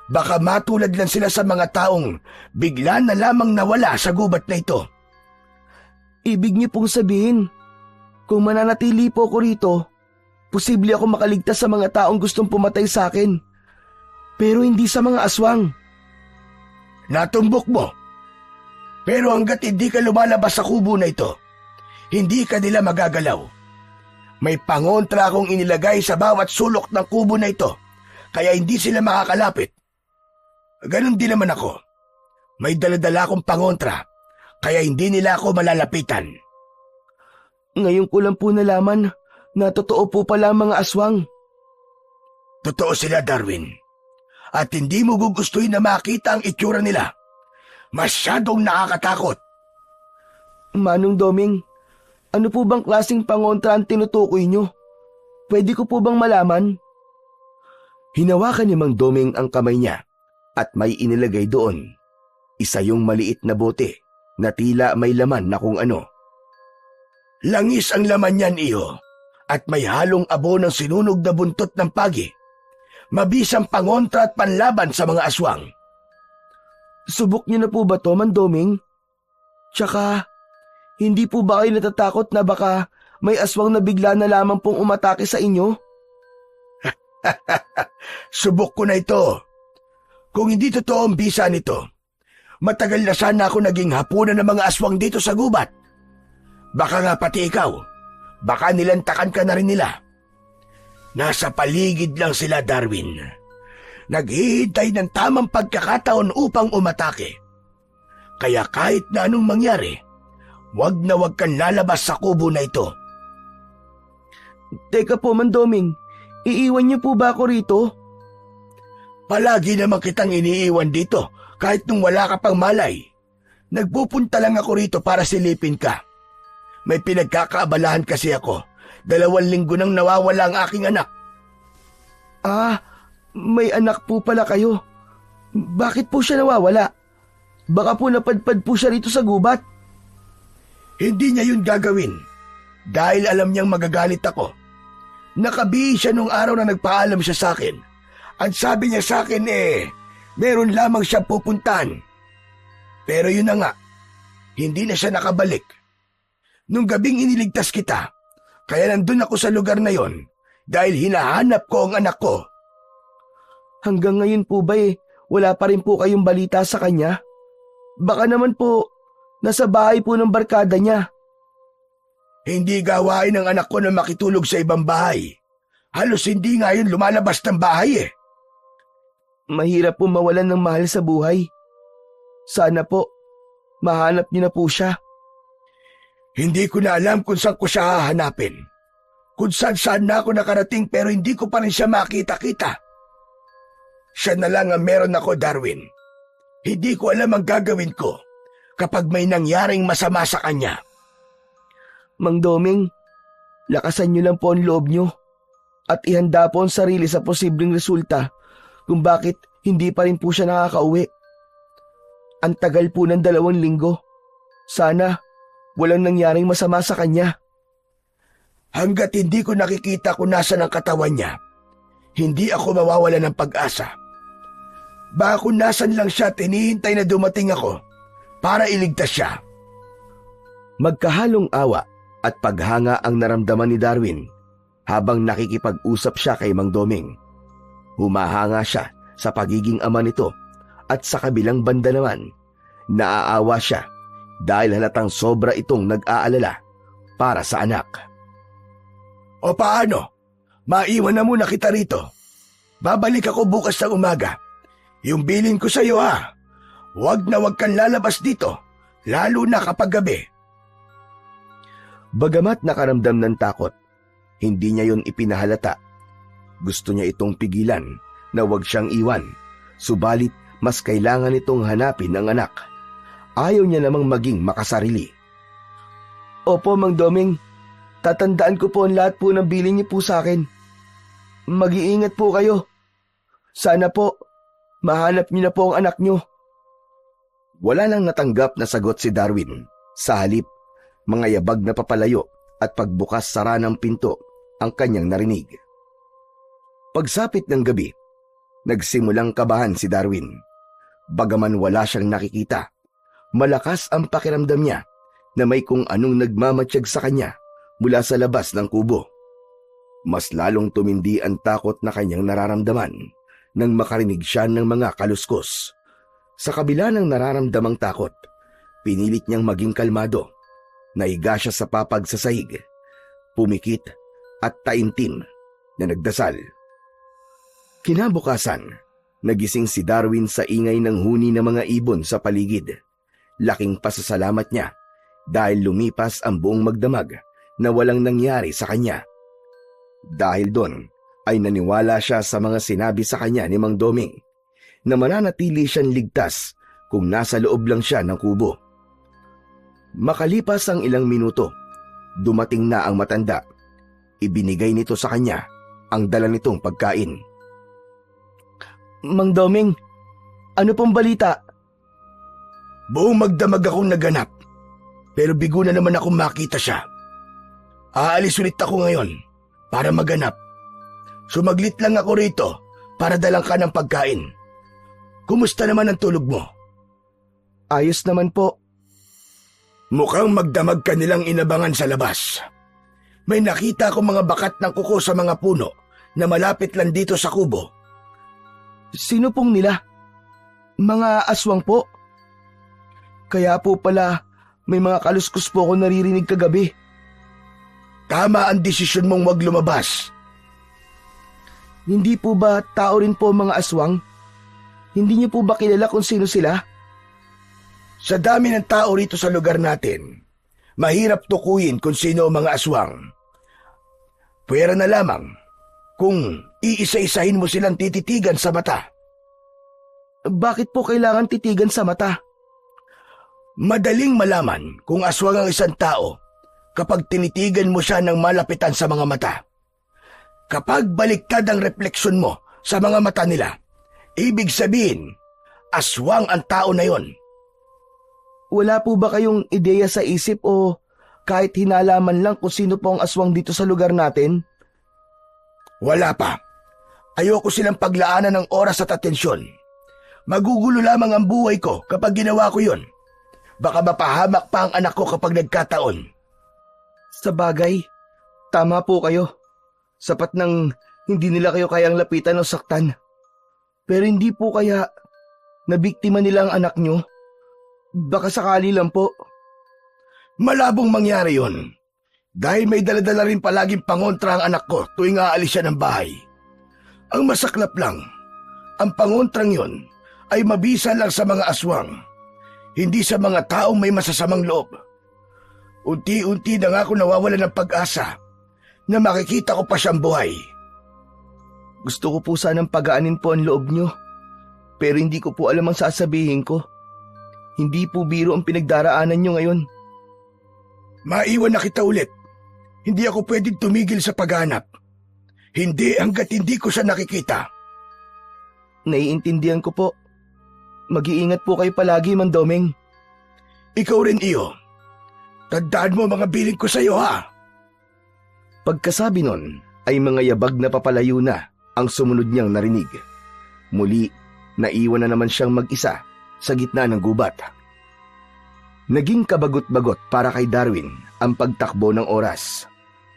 baka matulad lang sila sa mga taong bigla na lamang nawala sa gubat na ito. Ibig niyo pong sabihin, kung mananatili po ako rito, posible ako makaligtas sa mga taong gustong pumatay sa akin. Pero hindi sa mga aswang. Natumbok mo. Pero hanggat hindi ka lumalabas sa kubo na ito, hindi ka nila magagalaw. May pangontra akong inilagay sa bawat sulok ng kubo na ito, kaya hindi sila makakalapit. Ganon din naman ako. May daladala akong pangontra, kaya hindi nila ako malalapitan. Ngayon ko lang po nalaman na totoo po pala ang mga aswang. Totoo sila, Darwin. At hindi mo gugustuhin na makita ang itsura nila. Masyadong nakakatakot. Manong Doming, ano po bang klaseng pangontra ang tinutukoy nyo? Pwede ko po bang malaman? Hinawakan ni Mang Doming ang kamay niya at may inilagay doon. Isa yung maliit na bote na tila may laman na kung ano. Langis ang laman niyan, iyo, at may halong abo ng sinunog na buntot ng pagi. Mabisang pangontra at panlaban sa mga aswang. Subok niyo na po ba to, Mang Doming? Tsaka, hindi po ba kayo natatakot na baka may aswang na bigla na lamang pong umatake sa inyo? Subok ko na ito. Kung hindi totoo ang bisa nito, matagal na sana ako naging hapunan ng mga aswang dito sa gubat. Baka nga pati ikaw, baka nilantakan ka na rin nila. Nasa paligid lang sila, Darwin. Naghihintay ng tamang pagkakataon upang umatake. Kaya kahit na anong mangyari, wag na wag kang lalabas sa kubo na ito. Teka po, Mang Doming, iiwan niyo po ba ako rito? Palagi naman kitang iniiwan dito kahit nung wala ka pang malay. Nagpupunta lang ako rito para silipin ka. May pinagkakaabalahan kasi ako. 2 linggo nang nawawala ang aking anak. Ah, may anak po pala kayo. Bakit po siya nawawala? Baka po napadpad po siya rito sa gubat. Hindi niya yun gagawin dahil alam niyang magagalit ako. Nakabihis siya nung araw na nagpaalam siya sa akin. At sabi niya sa akin meron lamang siyang pupuntahan. Pero yun na nga, hindi na siya nakabalik. Nung gabing iniligtas kita, kaya nandun ako sa lugar na yon dahil hinahanap ko ang anak ko. Hanggang ngayon po ba wala pa rin po kayong balita sa kanya? Baka naman po, nasa bahay po ng barkada niya. Hindi gawain ng anak ko na makitulog sa ibang bahay. Halos hindi nga yun lumalabas ng bahay eh. Mahirap po mawalan ng mahal sa buhay. Sana po, mahanap niyo na po siya. Hindi ko na alam kung saan ko siya hahanapin. Kung saan na ako nakarating pero hindi ko pa rin siya makita-kita. Siya na lang ang meron ako, Darwin. Hindi ko alam ang gagawin ko kapag may nangyaring masama sa kanya. Mang Doming, lakasan niyo lang po ang loob niyo at ihanda po ang sarili sa posibleng resulta kung bakit hindi pa rin po siya nakakauwi. Ang tagal po ng 2 linggo. Sana walang nangyaring masama sa kanya. Hanggat hindi ko nakikita kung nasa ng katawan niya, hindi ako mawawala ng pag-asa. Baka kung nasan lang siya, tinihintay na dumating ako para iligtas siya. Magkahalong awa at paghanga ang naramdaman ni Darwin habang nakikipag-usap siya kay Mang Doming. Humahanga siya sa pagiging ama nito at sa kabilang banda naman, naaawa siya dahil halatang sobra itong nag-aalala para sa anak. O paano? Maiwan na muna kita rito. Babalik ako bukas ng umaga. Yung bilin ko sa iyo ha. Huwag kang lalabas dito, lalo na kapag gabi. Bagamat nakaramdam ng takot, hindi niya yon ipinahalata. Gusto niya itong pigilan na huwag siyang iwan, subalit mas kailangan itong hanapin ang anak. Ayaw niya namang maging makasarili. Opo, Mang Doming. Tatandaan ko po ang lahat po ng bilin niyo po sa akin. Mag-iingat po kayo. Sana po, mahanap niyo na po ang anak niyo. Wala nang natanggap na sagot si Darwin. Sa halip, mga yabag na papalayo at pagbukas sara ng pinto ang kanyang narinig. Pagsapit ng gabi, nagsimulang kabahan si Darwin. Bagaman wala siyang nakikita, malakas ang pakiramdam niya na may kung anong nagmamatsyag sa kanya mula sa labas ng kubo. Mas lalong tumindi ang takot na kanyang nararamdaman nang makarinig siya ng mga kaluskos. Sa kabila ng nararamdamang takot, pinilit niyang maging kalmado. Naiga siya sa papagsasahig, pumikit at taimtim na nagdasal. Kinabukasan, nagising si Darwin sa ingay ng huni ng mga ibon sa paligid. Laking pasasalamat niya dahil lumipas ang buong magdamag na walang nangyari sa kanya. Dahil doon ay naniwala siya sa mga sinabi sa kanya ni Mang Doming na mananatili siyang ligtas kung nasa loob lang siya ng kubo. Makalipas ang ilang minuto, dumating na ang matanda. Ibinigay nito sa kanya ang dala nitong pagkain. Mang Doming, ano pong balita? Buong magdamag akong naganap, pero bigo na naman akong makita siya. Aalis ulit ako ngayon para maganap. Sumaglit lang ako rito para dalang ka ng pagkain. Kumusta naman ang tulog mo? Ayos naman po. Mukhang magdamag ka nilang inabangan sa labas. May nakita ko mga bakat ng kuko sa mga puno na malapit lang dito sa kubo. Sino pong nila? Mga aswang po. Kaya po pala may mga kaluskos po ako naririnig kagabi. Tama ang desisyon mong wag lumabas. Hindi po ba tao rin po mga aswang? Hindi niyo po ba kilala kung sino sila? Sa dami ng tao rito sa lugar natin, mahirap tukuyin kung sino ang mga aswang. Pwera na lamang kung iisa-isahin mo silang tititigan sa mata. Bakit po kailangan titigan sa mata? Madaling malaman kung aswang ang isang tao kapag tinitigan mo siya ng malapitan sa mga mata. Kapag baliktad ang refleksyon mo sa mga mata nila, ibig sabihin, aswang ang tao na yon. Wala po ba kayong ideya sa isip o kahit hinalaman lang kung sino po ang aswang dito sa lugar natin? Wala pa. Ayoko silang paglaanan ng oras at atensyon. Magugulo lamang ang buhay ko kapag ginawa ko yon. Baka mapahamak pa ang anak ko kapag nagkataon. Sa bagay, tama po kayo. Sapat nang hindi nila kayo kayang lapitan o saktan. Pero hindi po kaya nabiktima nila ang anak nyo? Baka sakali lang po. Malabong mangyari yon. Dahil may daladala rin palaging pangontra ang anak ko tuwing aalis siya ng bahay. Ang masaklap lang, ang pangontrang yon ay mabisa lang sa mga aswang, hindi sa mga taong may masasamang loob. Unti-unti na nga ako nawawala ng pag-asa na makikita ko pa siyang buhay. Gusto ko po sanang pagaanin po ang loob niyo, pero hindi ko po alam ang sasabihin ko. Hindi po biro ang pinagdaraanan niyo ngayon. Maiwan na kita ulit. Hindi ako pwedeng tumigil sa paghanap. Hindi hanggat hindi ko siya nakikita. Naiintindihan ko po. Mag-iingat po kayo palagi, Mandomeng. Ikaw rin, Iyo. Tandaan mo mga biling ko sa iyo, ha? Pagkasabi nun, ay mga yabag na papalayo na ang sumunod niyang narinig. Muli, naiwan na naman siyang mag-isa sa gitna ng gubat. Naging kabagot-bagot para kay Darwin ang pagtakbo ng oras.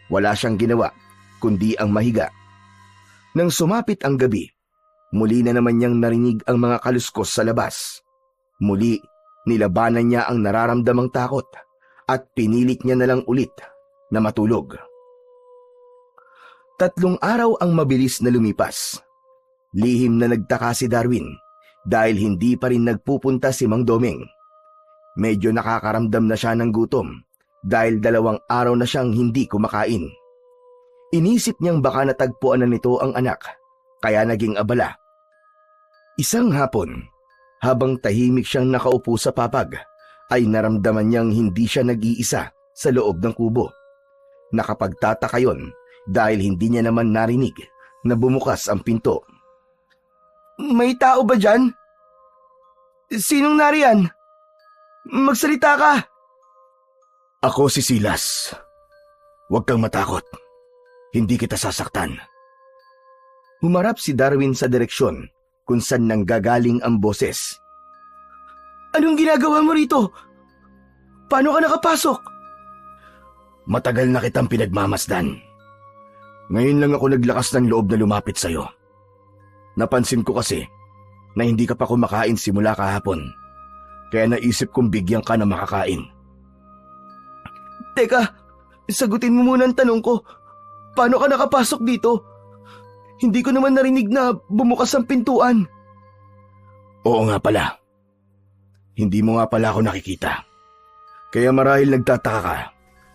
Wala siyang ginawa, kundi ang mahiga. Nang sumapit ang gabi, muli na naman niyang narinig ang mga kaluskos sa labas. Muli, nilabanan niya ang nararamdamang takot at pinilit niya na lang ulit na matulog. 3 araw ang mabilis na lumipas. Lihim na nagtaka si Darwin dahil hindi pa rin nagpupunta si Mang Domeng. Medyo nakakaramdam na siya ng gutom dahil 2 araw na siyang hindi kumakain. Inisip niyang baka natagpuan na nito ang anak, kaya naging abala. Isang hapon, habang tahimik siyang nakaupo sa papag, ay naramdaman niyang hindi siya nag-iisa sa loob ng kubo. Nakapagtataka yon dahil hindi niya naman narinig na bumukas ang pinto. May tao ba dyan? Sinong nariyan? Magsalita ka! Ako si Silas. Huwag kang matakot. Hindi kita sasaktan. Humarap si Darwin sa direksyon kung saan nanggagaling ang boses. Anong ginagawa mo rito? Paano ka nakapasok? Matagal na kitang pinagmamasdan. Ngayon lang ako naglakas ng loob na lumapit sa'yo. Napansin ko kasi na hindi ka pa kumakain simula kahapon. Kaya naisip kong bigyan ka na makakain. Teka, sagutin mo muna ang tanong ko. Paano ka nakapasok dito? Hindi ko naman narinig na bumukas ang pintuan. Oo nga pala. Hindi mo nga pala ako nakikita. Kaya marahil nagtataka ka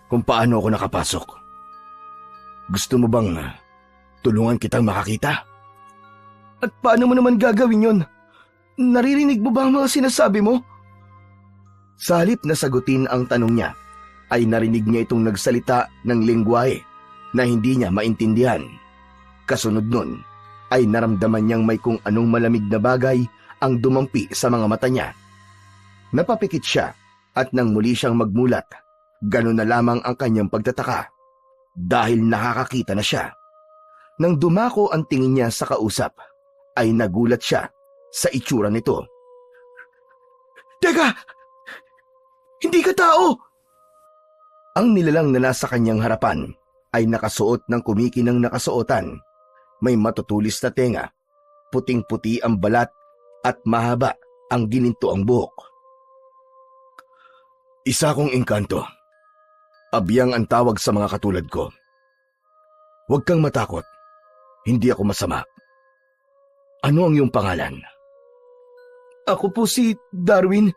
kung paano ako nakapasok. Gusto mo bang tulungan kitang makakita? At paano mo naman gagawin yon? Naririnig mo ba ang mga sinasabi mo? Sa halip na sagutin ang tanong niya, ay narinig niya itong nagsalita ng lengguwahe na hindi niya maintindihan. Kasunod nun, ay naramdaman niyang may kung anong malamig na bagay ang dumampi sa mga mata niya. Napapikit siya at nang muli siyang magmulat, ganun na lamang ang kanyang pagtataka dahil nakakakita na siya. Nang dumako ang tingin niya sa kausap, ay nagulat siya sa itsura nito. Teka! Hindi ka tao! Ang nilalang na nasa kanyang harapan ay nakasuot ng kumikinang nakasuotan. May matutulis na tenga, puting-puti ang balat at mahaba ang gininto ang buhok. Isa kong engkanto. Abiyang ang tawag sa mga katulad ko. Huwag kang matakot. Hindi ako masama. Ano ang iyong pangalan? Ako po si Darwin.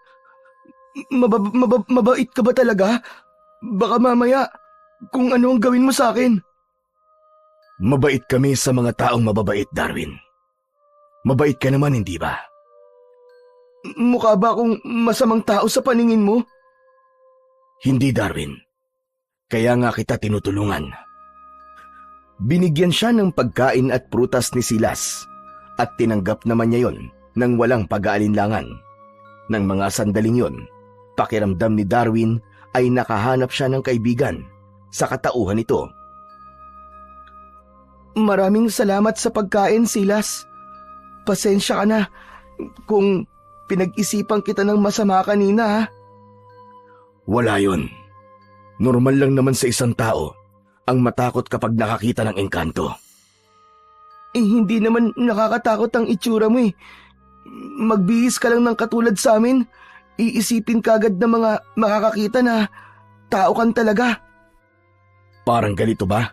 Mabait ka ba talaga? Baka mamaya kung ano ang gawin mo sa akin. Mabait kami sa mga taong mababait, Darwin. Mabait ka naman, hindi ba? Mukha ba akong masamang tao sa paningin mo? Hindi, Darwin. Kaya nga kita tinutulungan. Binigyan siya ng pagkain at prutas ni Silas at tinanggap naman niya yon nang walang pag-aalinlangan. Nang mga sandaling yon, pakiramdam ni Darwin ay nakahanap siya ng kaibigan sa katauhan nito. Maraming salamat sa pagkain, Silas. Pasensya ka na kung pinag-isipan kita ng masama kanina, ha? Wala yon. Normal lang naman sa isang tao ang matakot kapag nakakita ng engkanto. Hindi naman nakakatakot ang itsura mo eh. Magbihis ka lang ng katulad sa amin, iisipin kagad ng mga makakakita na tao kang talaga. Parang ganito ba?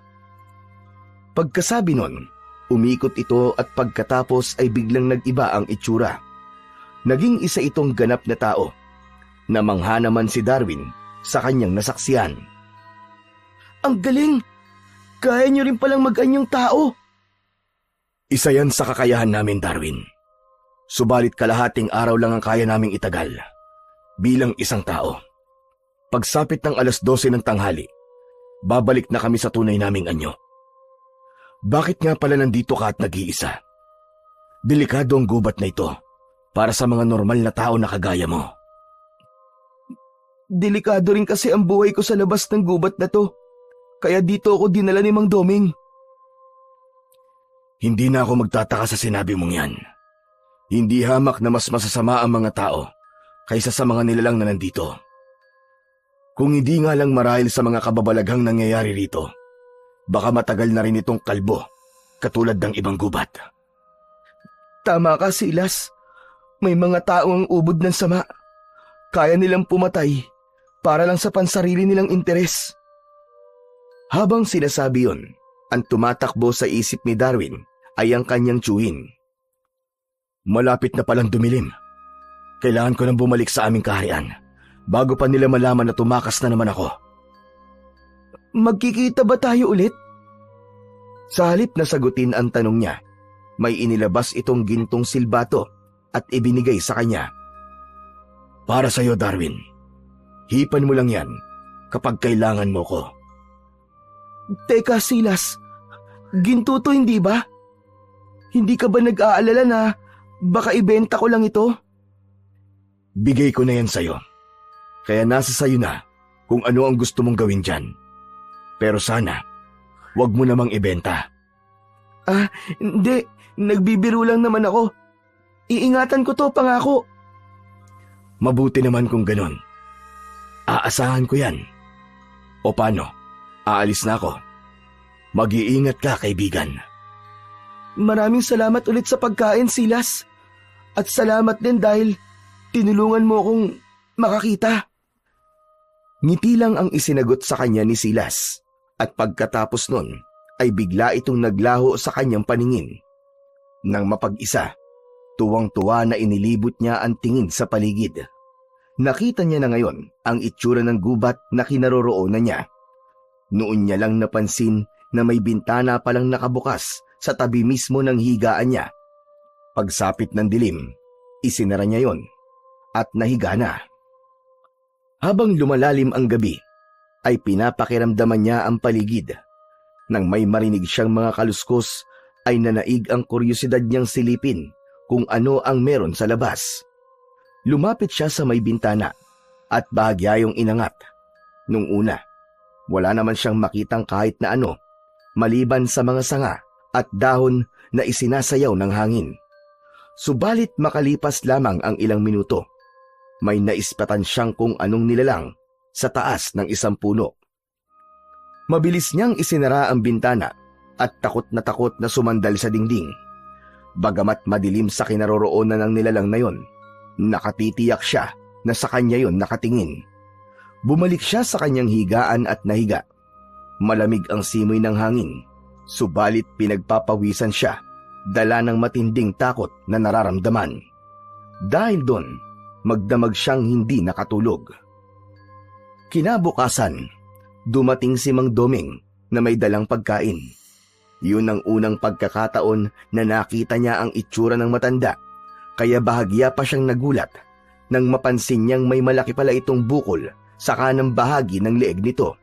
Pagkasabi nun, umikot ito at pagkatapos ay biglang nag-iba ang itsura. Naging isa itong ganap na tao. Namangha naman si Darwin sa kanyang nasaksiyan. Ang galing! Kaya niyo rin palang mag-anyong tao. Isa yan sa kakayahan namin, Darwin. Subalit kalahating araw lang ang kaya naming itagal bilang isang tao. Pagsapit ng 12:00 ng tanghali, babalik na kami sa tunay naming anyo. Bakit nga pala nandito ka at nag-iisa? Delikado ang gubat na ito para sa mga normal na tao na kagaya mo. Delikado rin kasi ang buhay ko sa labas ng gubat na to. Kaya dito ako dinala ni Mang Doming. Hindi na ako magtataka sa sinabi mong yan. Hindi hamak na mas masasama ang mga tao kaysa sa mga nilalang na nandito. Kung hindi nga lang marahil sa mga kababalaghang nangyayari rito, baka matagal na rin itong kalbo, katulad ng ibang gubat. Tama ka, Silas. May mga tao ang ubod ng sama. Kaya nilang pumatay para lang sa pansarili nilang interes. Habang sinasabi yun, ang tumatakbo sa isip ni Darwin ay ang kanyang tiyuhin. Malapit na palang dumilim. Kailangan ko nang bumalik sa aming kaharian bago pa nila malaman na tumakas na naman ako. Magkikita ba tayo ulit? Sa halip na sagutin ang tanong niya, may inilabas itong gintong silbato at ibinigay sa kanya. Para sa'yo, Darwin. Hipan mo lang yan kapag kailangan mo ko. Teka, Silas. Ginto to, hindi ba? Hindi ka ba nag-aalala na baka ibenta ko lang ito? Bigay ko na yan sa'yo. Kaya nasa sa'yo na kung ano ang gusto mong gawin dyan. Pero sana, wag mo namang ibenta. Hindi. Nagbibiro lang naman ako. Iingatan ko to, pangako. Mabuti naman kung ganon. Aasahan ko yan. O paano? Aalis na ako. Mag-iingat ka, kaibigan. Maraming salamat ulit sa pagkain, Silas. At salamat din dahil tinulungan mo akong makakita. Ngiti lang ang isinagot sa kanya ni Silas at pagkatapos nun ay bigla itong naglaho sa kanyang paningin. Nang mapag-isa, tuwang-tuwa na inilibot niya ang tingin sa paligid. Nakita niya na ngayon ang itsura ng gubat na kinaroroonan niya. Noon niya lang napansin na may bintana palang nakabukas sa tabi mismo ng higaan niya. Pagsapit ng dilim, isinara niya yon at nahiga na. Habang lumalalim ang gabi, ay pinapakiramdaman niya ang paligid. Nang may marinig siyang mga kaluskos, ay nanaig ang kuryosidad niyang silipin kung ano ang meron sa labas. Lumapit siya sa may bintana at bahagyayong inangat. Nung una, wala naman siyang makitang kahit na ano, maliban sa mga sanga at dahon na isinasayaw ng hangin. Subalit makalipas lamang ang ilang minuto, may naispatan siyang kung anong nilalang sa taas ng isang puno. Mabilis niyang isinara ang bintana at takot na sumandal sa dingding. Bagamat madilim sa kinaroroonan ng nilalang na yon, nakatitiyak siya na sa kanya yon nakatingin. Bumalik siya sa kanyang higaan at nahiga. Malamig ang simoy ng hangin, subalit pinagpapawisan siya, dala ng matinding takot na nararamdaman. Dahil doon, magdamag siyang hindi nakatulog. Kinabukasan, dumating si Mang Doming na may dalang pagkain. Yun ang unang pagkakataon na nakita niya ang itsura ng matanda, kaya bahagya pa siyang nagulat nang mapansin niyang may malaki pala itong bukol sa kanang bahagi ng leeg nito.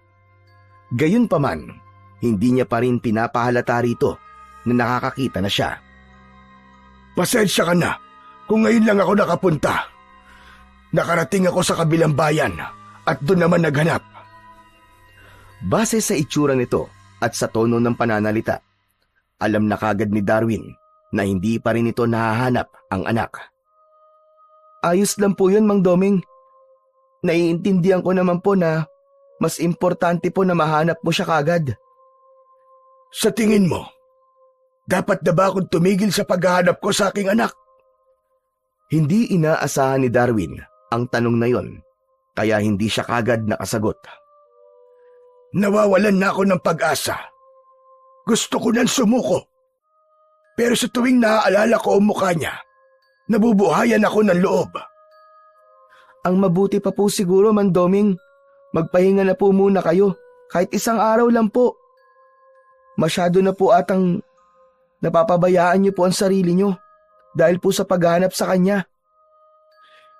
Gayunpaman, hindi niya pa rin pinapahalata rito na nakakakita na siya. Pasensya ka na kung ngayon lang ako nakapunta. Nakarating ako sa kabilang bayan at doon naman naghanap. Base sa itsura nito at sa tono ng pananalita, alam na kagad ni Darwin na hindi pa rin ito nahahanap ang anak. Ayos lang po yun, Mang Doming. Naiintindihan ko naman po na mas importante po na mahanap mo siya kagad. Sa tingin mo, dapat na ba akong tumigil sa paghahanap ko sa aking anak? Hindi inaasahan ni Darwin ang tanong na yon, kaya hindi siya kagad nakasagot. Nawawalan na ako ng pag-asa. Gusto ko nang sumuko. Pero sa tuwing naaalala ko ang mukha niya, nabubuhayan ako ng loob. Ang mabuti pa po siguro, Mandoming, magpahinga na po muna kayo, kahit isang araw lang po. Masyado na po atang napapabayaan niyo po ang sarili niyo dahil po sa paghahanap sa kanya.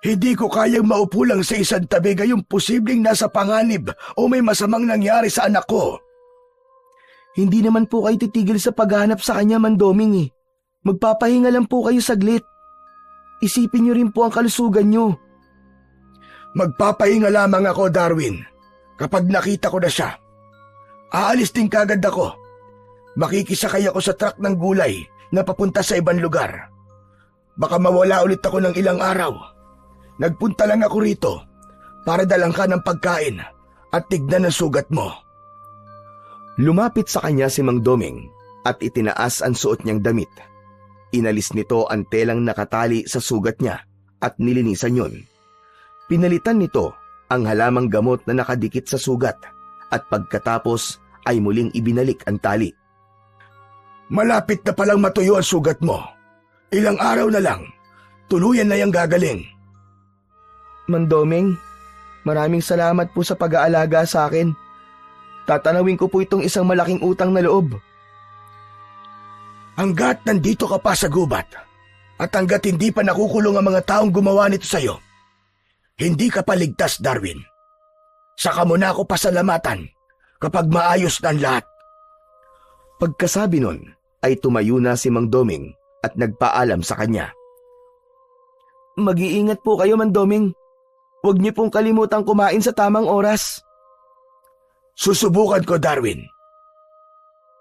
Hindi ko kayang maupo lang sa isang tabi gayong posibleng nasa panganib o may masamang nangyari sa anak ko. Hindi naman po kayo titigil sa paghahanap sa kanya, Mandoming eh. Magpapahinga lang po kayo saglit. Isipin niyo rin po ang kalusugan niyo. Magpapahinga lamang ako, Darwin. Kapag nakita ko na siya, aalis din kagad ako. Makikisakay ako sa truck ng gulay na papunta sa ibang lugar. Baka mawala ulit ako ng ilang araw. Nagpunta lang ako rito para dalang ka ng pagkain at tignan ang sugat mo. Lumapit sa kanya si Mang Doming at itinaas ang suot niyang damit. Inalis nito ang telang nakatali sa sugat niya at nilinisan yun. Pinalitan nito ang halamang gamot na nakadikit sa sugat at pagkatapos ay muling ibinalik ang tali. Malapit na palang matuyo ang sugat mo. Ilang araw na lang, tuluyan na yung gagaling. Mandoming, maraming salamat po sa pag-aalaga sa akin. Tatanawin ko po itong isang malaking utang na loob. Hanggat nandito ka pa sa gubat at hanggat hindi pa nakukulong ang mga taong gumawa nito sa'yo, hindi ka pa ligtas, Darwin. Saka mo na ako pasalamatan kapag maayos na ang lahat. Pagkasabi nun ay tumayo na si Mang Doming at nagpaalam sa kanya. Mag-iingat po kayo, Mandoming. Huwag niyo pong kalimutang kumain sa tamang oras. Susubukan ko, Darwin.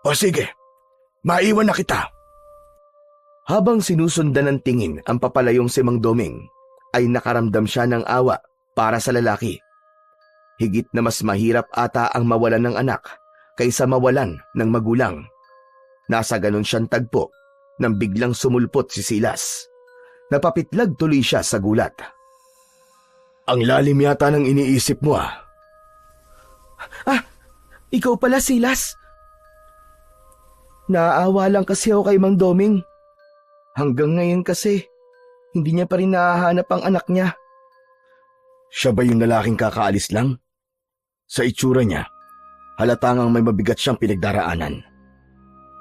O sige, maiwan na kita. Habang sinusundan ng tingin ang papalayong si Mang Doming, ay nakaramdam siya ng awa para sa lalaki. Higit na mas mahirap ata ang mawalan ng anak kaysa mawalan ng magulang. Nasa ganon siyang tagpo nang biglang sumulpot si Silas. Napapitlag tuloy siya sa gulat. Ang lalim yata ng iniisip mo ah. Ikaw pala, Silas. Naaawa lang kasi ako kay Mang Doming. Hanggang ngayon kasi, hindi niya pa rin nahahanap ang anak niya. Siya ba yung lalaking kakaalis lang? Sa itsura niya, halatang may mabigat siyang pinagdaraanan.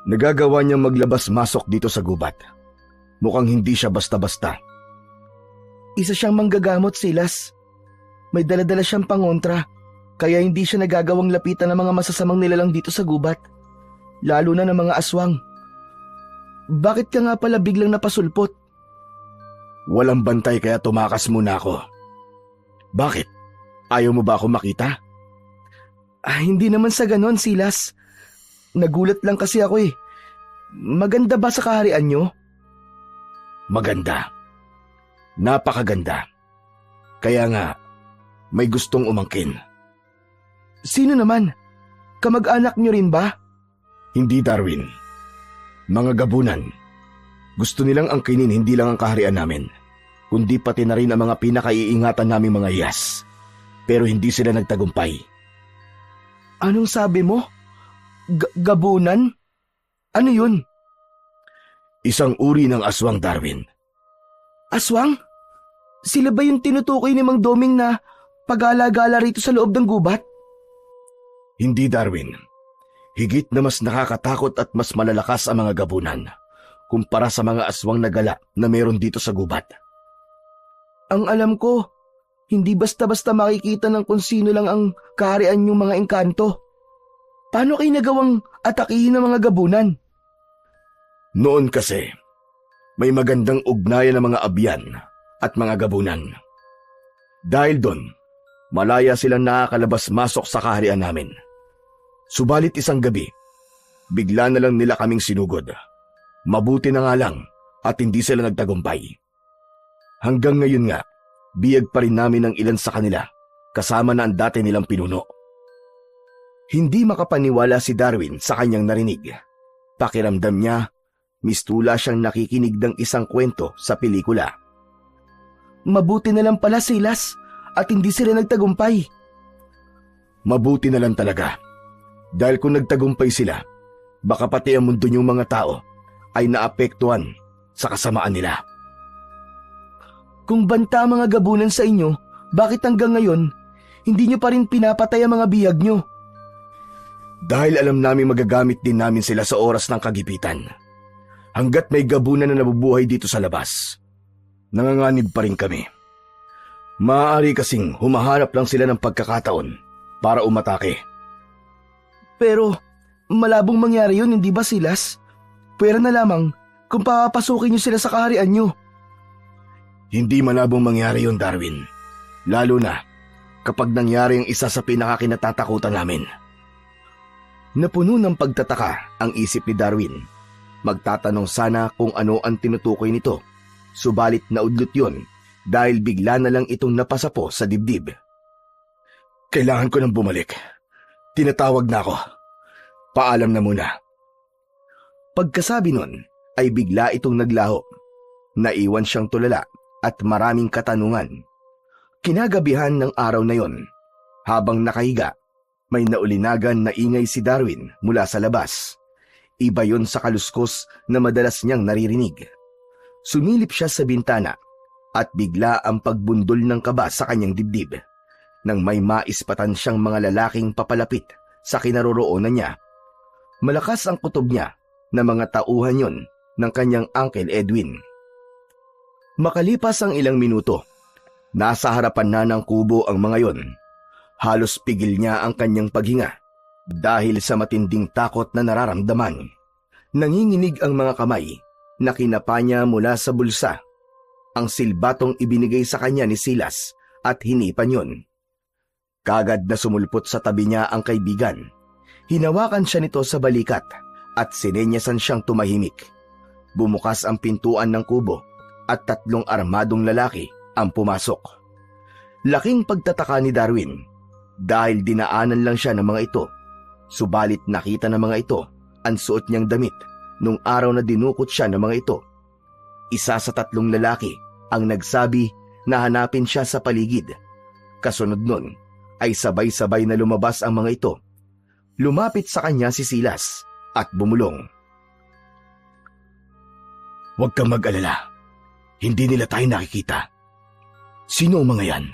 Nagagawa niyang maglabas-masok dito sa gubat. Mukhang hindi siya basta-basta. Isa siyang manggagamot, Silas. May dala-dala siyang pangontra, kaya hindi siya nagagawang lapitan ng mga masasamang nilalang dito sa gubat. Lalo na ng mga aswang. Bakit ka nga pala biglang napasulpot? Walang bantay kaya tumakas muna ako. Bakit? Ayaw mo ba ako makita? Hindi naman sa ganon, Silas. Nagulat lang kasi ako eh. Maganda ba sa kaharian niyo? Maganda. Napakaganda. Kaya nga, may gustong umangkin. Sino naman? Kamag-anak niyo rin ba? Hindi, Darwin. Mga gabunan. Gusto nilang angkinin hindi lang ang kaharian namin, kundi pati na rin ang mga pinakaiingatan naming mga iyas. Pero hindi sila nagtagumpay. Anong sabi mo? Gabunan? Ano yun? Isang uri ng aswang, Darwin. Aswang? Sila ba yung tinutukoy ni Mang Doming na pag-alagala rito sa loob ng gubat? Hindi, Darwin. Higit na mas nakakatakot at mas malalakas ang mga gabunan kumpara sa mga aswang na gala na meron dito sa gubat. Ang alam ko, hindi basta-basta makikita ng kung sino lang ang kaharian yung mga engkanto. Paano kayo nagawang atakihin ng mga gabunan? Noon kasi, may magandang ugnayan ng mga abyan at mga gabunan. Dahil doon, malaya silang nakakalabas-masok sa kaharian namin. Subalit isang gabi, bigla na lang nila kaming sinugod. Mabuti na nga lang at hindi sila nagtagumpay. Hanggang ngayon nga, biyag pa rin namin ang ilan sa kanila, kasama na ang dati nilang pinuno. Hindi makapaniwala si Darwin sa kanyang narinig. Pakiramdam niya, mistula siyang nakikinig ng isang kwento sa pelikula. Mabuti na lang pala, Silas, at hindi sila nagtagumpay. Mabuti na lang talaga Dahil kung nagtagumpay sila, baka pati ang mundo niyong mga tao ay naapektuhan sa kasamaan nila. Kung banta ang mga gabunan sa inyo, bakit hanggang ngayon, hindi nyo pa rin pinapatay ang mga bihag nyo? Dahil alam namin magagamit din namin sila sa oras ng kagipitan. Hanggat may gabunan na nabubuhay dito sa labas, nanganganib pa rin kami. Maaari kasing humahanap lang sila ng pagkakataon para umatake. Pero malabong mangyari yun, hindi ba Silas? Pwera na lamang kung papapasukin nyo sila sa kaharian nyo. Hindi malabong mangyari yun, Darwin. Lalo na kapag nangyari ang isa sa pinakakinatatakutan namin. Napuno ng pagtataka ang isip ni Darwin. Magtatanong sana kung ano ang tinutukoy nito. Subalit naudlot yun dahil bigla na lang itong napasapo sa dibdib. Kailangan ko nang bumalik. Tinatawag na ako. Paalam na muna. Pagkasabi nun ay bigla itong naglaho. Naiwan siyang tulala at maraming katanungan. Kinagabihan ng araw na yon, habang nakahiga, may naulinagan na ingay si Darwin mula sa labas. Iba yon sa kaluskos na madalas niyang naririnig. Sumilip siya sa bintana at bigla ang pagbundol ng kaba sa kanyang dibdib nang may maispatan siyang mga lalaking papalapit sa kinaroroonan niya. Malakas ang kutob niya na mga tauhan yon ng kanyang Uncle Edwin. Makalipas ang ilang minuto, nasa harapan na ng kubo ang mga yon. Halos pigil niya ang kanyang paghinga dahil sa matinding takot na nararamdaman. Nanginginig ang mga kamay na kinapa niya mula sa bulsa. Ang silbatong ibinigay sa kanya ni Silas at hinipan yon. Kagad na sumulpot sa tabi niya ang kaibigan. Hinawakan siya nito sa balikat at sinenyasan siyang tumahimik. Bumukas ang pintuan ng kubo at 3 armadong lalaki ang pumasok. Laking pagtataka ni Darwin dahil dinaanan lang siya ng mga ito. Subalit nakita ng mga ito ang suot niyang damit nung araw na dinukot siya ng mga ito. Isa sa 3 lalaki ang nagsabi na hanapin siya sa paligid. Kasunod nun ay sabay-sabay na lumabas ang mga ito. Lumapit sa kanya si Silas at bumulong. Huwag kang mag-alala. Hindi nila tayo nakikita. Sino ang mga yan?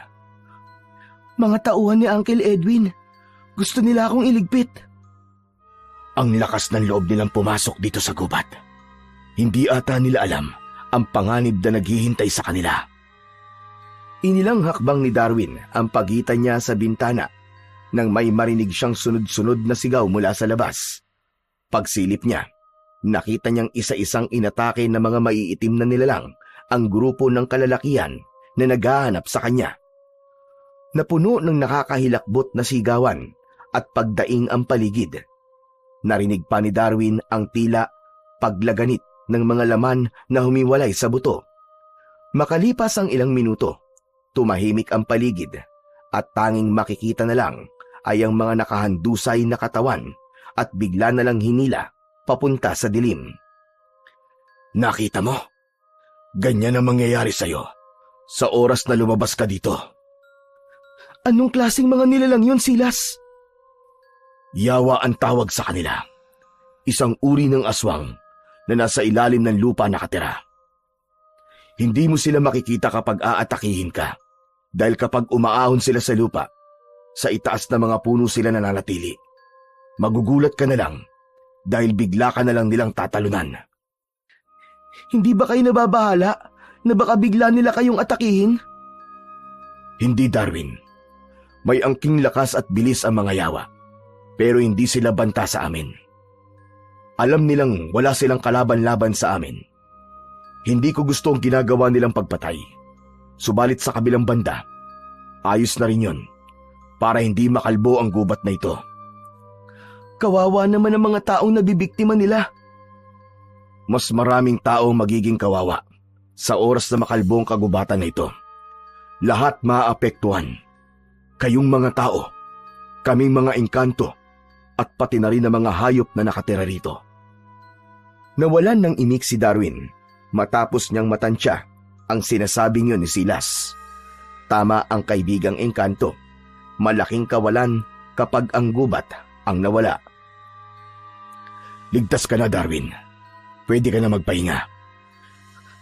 Mga tauhan ni Uncle Edwin. Gusto nila akong iligpit. Ang lakas ng loob nilang pumasok dito sa gubat. Hindi ata nila alam ang panganib na naghihintay sa kanila. Inilang hakbang ni Darwin ang pagitan niya sa bintana nang may marinig siyang sunod-sunod na sigaw mula sa labas. Pagsilip niya, nakita niyang isa-isang inatake na mga maiitim na nilalang ang grupo ng kalalakihan na naghahanap sa kanya. Napuno ng nakakahilakbot na sigawan at pagdaing ang paligid. Narinig pa ni Darwin ang tila paglaganit ng mga laman na humiwalay sa buto. Makalipas ang ilang minuto, tumahimik ang paligid at tanging makikita na lang ay ang mga nakahandusay na katawan at bigla na lang hinila papunta sa dilim. Nakita mo? Ganyan ang mangyayari sa'yo sa oras na lumabas ka dito. Anong klaseng mga nilalang yun, Silas? Yawa ang tawag sa kanila. Isang uri ng aswang na nasa ilalim ng lupa nakatira. Hindi mo sila makikita kapag aatakihin ka dahil kapag umaahon sila sa lupa, sa itaas na mga puno sila nananatili. Magugulat ka na lang dahil bigla ka na lang nilang tatalunan. Hindi ba kayo nababahala na baka bigla nila kayong atakihin? Hindi, Darwin. May angking lakas at bilis ang mga yawa, pero hindi sila banta sa amin. Alam nilang wala silang kalaban-laban sa amin. Hindi ko gusto ang ginagawa nilang pagpatay. Subalit sa kabilang banda, ayos na rin yun para hindi makalbo ang gubat na ito. Kawawa naman ang mga taong nabibiktima nila. Mas maraming tao magiging kawawa sa oras na makalbo ang kagubatan na ito. Lahat maaapektuhan. Kayong mga tao, kaming mga engkanto, at pati na rin ang mga hayop na nakatira rito. Nawalan ng imik si Darwin matapos niyang matansya ang sinasabing yun ni Silas. Tama ang kaibigang engkanto. Malaking kawalan kapag ang gubat ang nawala. Ligtas ka na, Darwin. Pwede ka na magpahinga.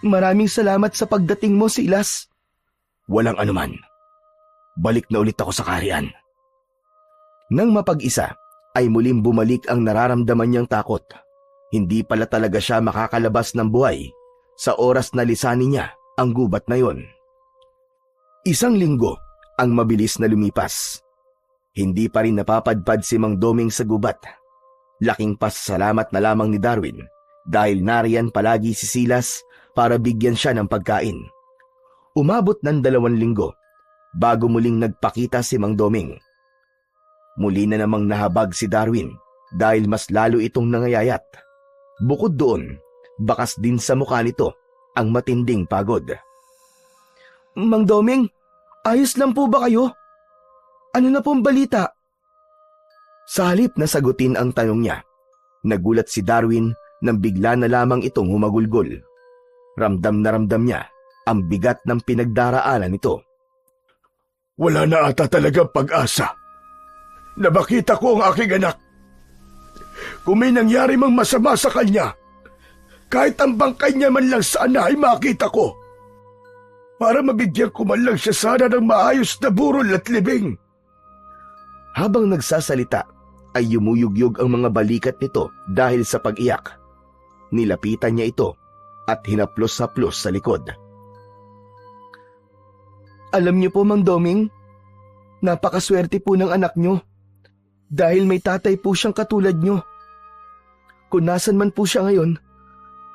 Maraming salamat sa pagdating mo, Silas. Walang anuman. Balik na ulit ako sa kaharian. Nang mapag-isa, ay muling bumalik ang nararamdaman niyang takot. Hindi pala talaga siya makakalabas ng buhay sa oras na lisanin niya ang gubat na yon. 1 linggo ang mabilis na lumipas. Hindi pa rin napapadpad si Mang Doming sa gubat. Laking pasasalamat na lamang ni Darwin dahil nariyan palagi si Silas para bigyan siya ng pagkain. Umabot ng 2 linggo bago muling nagpakita si Mang Doming. Muli na namang nahabag si Darwin dahil mas lalo itong nangayayat. Bukod doon, bakas din sa mukha nito ang matinding pagod. Mang Doming, ayos lang po ba kayo? Ano na pong balita? Sa halip na sagutin ang tanong niya, nagulat si Darwin nang bigla na lamang itong humagulgol. Ramdam na ramdam niya ang bigat ng pinagdaraanan nito. Wala na ata talagang pag-asa na makita ko ang aking anak. Kung may nangyari mang masama sa kanya, kahit ang bangkay niya man lang sana ay makita ko. Para mabigyan ko man lang siya sana ng maayos na burol at libing. Habang nagsasalita, ay yumuyugyog ang mga balikat nito dahil sa pag-iyak. Nilapitan niya ito at hinaplos-haplos sa likod. Alam niyo po, Mang Doming, napakaswerte po ng anak niyo dahil may tatay po siyang katulad niyo. Kung nasan man po siya ngayon,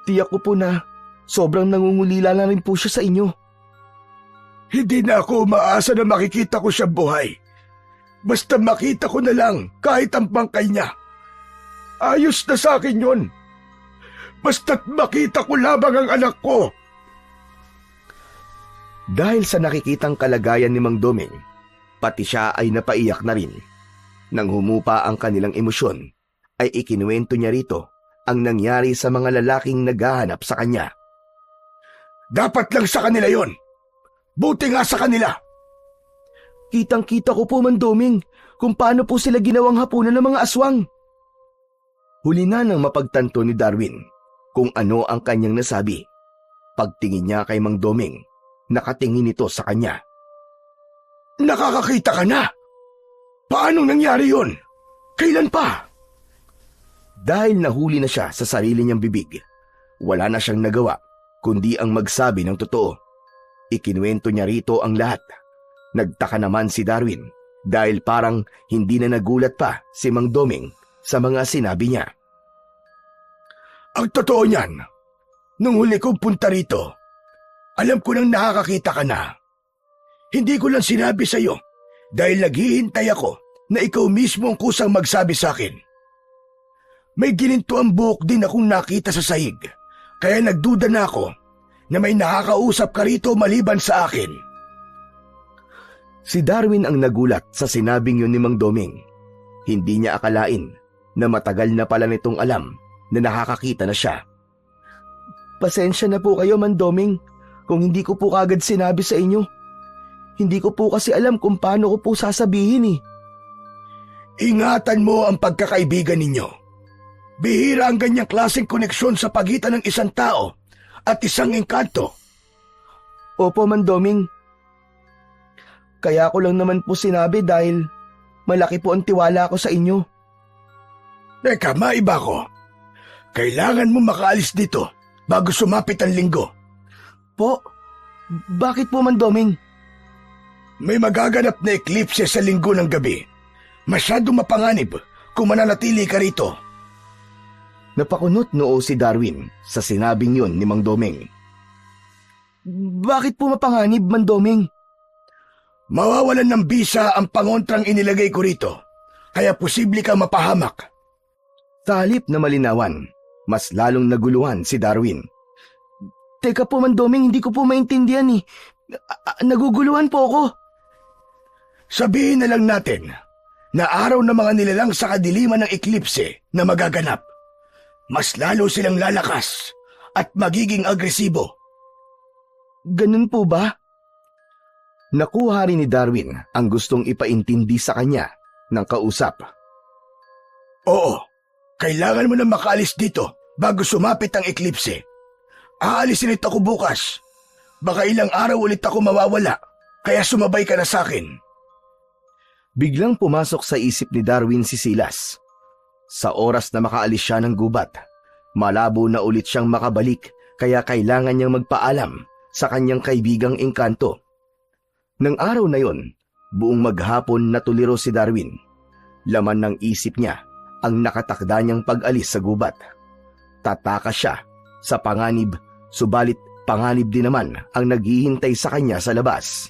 tiyak ko po na sobrang nangungulila na rin po siya sa inyo. Hindi na ako umaasa na makikita ko siya buhay. Basta makita ko na lang kahit ang bangkay niya. Ayos na sa akin yun. Basta't makita ko lamang ang anak ko. Dahil sa nakikitang kalagayan ni Mang Doming, pati siya ay napaiyak na rin. Nang humupa ang kanilang emosyon, ay ikinuwento niya rito ang nangyari sa mga lalaking naghahanap sa kanya. Dapat lang sa kanila yon. Buti nga sa kanila. Kitang-kita ko po, Mang Doming, kung paano po sila ginawang hapunan ng mga aswang. Huli na nang mapagtanto ni Darwin kung ano ang kanyang nasabi. Pagtingin niya kay Mang Doming, nakatingin ito sa kanya. Nakakakita ka na? Paanong nangyari yon? Kailan pa? Dahil nahuli na siya sa sarili niyang bibig, wala na siyang nagawa kundi ang magsabi ng totoo. Ikinuwento niya rito ang lahat. Nagtaka naman si Darwin dahil parang hindi na nagulat pa si Mang Doming sa mga sinabi niya. Ang totoo niyan, nung huli kong punta rito, alam ko nang nakakakita ka na. Hindi ko lang sinabi sa iyo dahil naghihintay ako na ikaw mismo ang kusang magsabi sa akin. May gininto ang buhok din akong nakita sa sahig, kaya nagduda na ako na may nakakausap ka rito maliban sa akin. Si Darwin ang nagulat sa sinabing yun ni Mang Doming. Hindi niya akalain na matagal na pala nitong alam na nakakakita na siya. Pasensya na po kayo, Mang Doming, kung hindi ko po kagad sinabi sa inyo. Hindi ko po kasi alam kung paano ko po sasabihin eh. Ingatan mo ang pagkakaibigan ninyo. Bihira ang ganyang klaseng koneksyon sa pagitan ng isang tao at isang engkanto. Opo, Mang Doming. Kaya ko lang naman po sinabi dahil malaki po ang tiwala ko sa inyo. Teka, maiba ko. Kailangan mo makaalis dito bago sumapit ang linggo. Po? Bakit po, Mang Doming? May magaganap na eklipse sa linggo ng gabi. Masyadong mapanganib kung mananatili ka rito. Napakunot noo si Darwin sa sinabing yun ni Mang Doming. Bakit po mapanganib, Mang Doming? Mawawalan ng bisa ang pangontrang inilagay ko rito, kaya posible kang mapahamak. Sa halip na malinawan, mas lalong naguluhan si Darwin. Teka po, Mang Doming, hindi ko po maintindihan eh. Naguguluhan po ako. Sabihin na lang natin na araw ng mga nilalang sa kadiliman ng eklipse na magaganap. Mas lalo silang lalakas at magiging agresibo. Ganun po ba? Nakuha rin ni Darwin ang gustong ipaintindi sa kanya ng kausap. Oo, Kailangan mo na makaalis dito bago sumapit ang eklipse. Aalis ulit ako bukas. Baka ilang araw ulit ako mawawala, kaya sumabay ka na sa akin. Biglang pumasok sa isip ni Darwin si Silas. Sa oras na makaalis siya ng gubat, malabo na ulit siyang makabalik kaya kailangan niyang magpaalam sa kanyang kaibigang Engkanto. Nang araw na yon, buong maghapon natuliro si Darwin. Laman ng isip niya ang nakatakda niyang pag-alis sa gubat. Tataka siya sa panganib, subalit panganib din naman ang naghihintay sa kanya sa labas.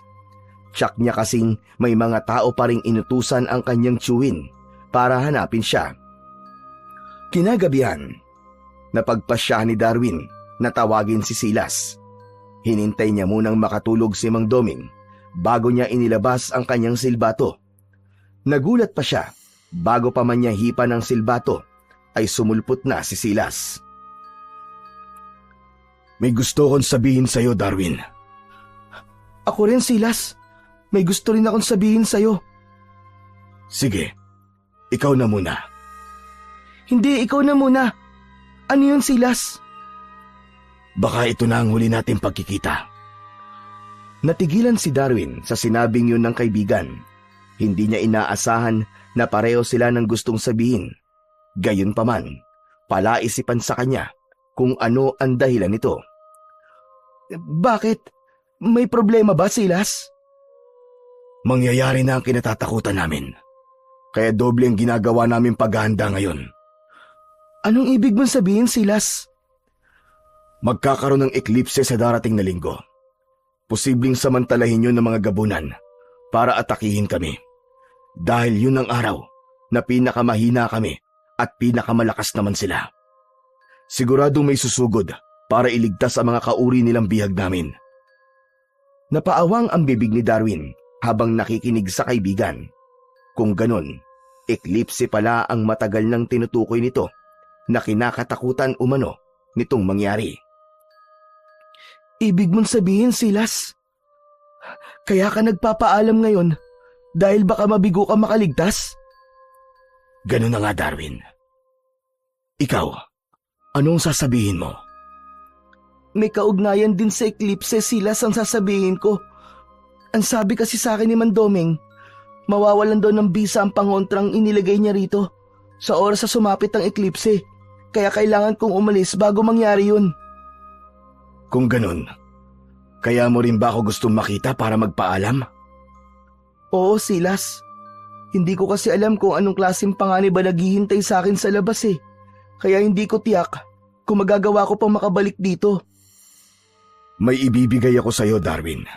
Tiyak niya kasing may mga tao pa ring inutusan ang kanyang tiyuhin para hanapin siya. Kinagabihan, napagpasya ni Darwin na tawagin si Silas. Hinintay niya munang makatulog si Mang Doming bago niya inilabas ang kanyang silbato. Nagulat pa siya bago pa man niya hipan ng silbato ay sumulpot na si Silas. May gusto kong sabihin sa'yo, Darwin. Ako rin, Silas. May gusto rin akong sabihin sa'yo. Sige, ikaw na muna. Hindi, ikaw na muna. Ano yun, Silas? Baka ito na ang huli nating pagkikita. Natigilan si Darwin sa sinabing yun ng kaibigan. Hindi niya inaasahan na pareho sila ng gustong sabihin. Gayunpaman, palaisipan sa kanya kung ano ang dahilan nito. Bakit? May problema ba, Silas? Mangyayari na ang kinatatakutan namin. Kaya doble ang ginagawa namin paghahanda ngayon. Anong ibig mong sabihin, Silas? Magkakaroon ng eklipse sa darating na linggo. Posibleng samantalahin yun ng mga gabunan para atakihin kami. Dahil yun ang araw na pinakamahina kami at pinakamalakas naman sila. Sigurado may susugod para iligtas ang mga kauri nilang bihag namin. Napaawang ang bibig ni Darwin habang nakikinig sa kaibigan. Kung ganon, eklipse pala ang matagal nang tinutukoy nito na kinakatakutan umano nitong mangyari. Ibig mong sabihin, Silas? Kaya ka nagpapaalam ngayon dahil baka mabigo ka makaligtas? Ganun na nga, Darwin. Ikaw, anong sasabihin mo? May kaugnayan din sa eklipse, Silas, ang sasabihin ko. Ang sabi kasi sa akin ni Mandoming, mawawalan daw ng bisa ang pangontrang inilagay niya rito sa oras sa sumapit ang eklipse. Kaya kailangan kong umalis bago mangyari yun. Kung ganun, kaya mo rin ba ako gustong makita para magpaalam? Oo, Silas. Hindi ko kasi alam kung anong klaseng panganib ba naghihintay sa akin sa labas eh. Kaya hindi ko tiyak kung magagawa ko pang makabalik dito. May ibibigay ako sa iyo, Darwin.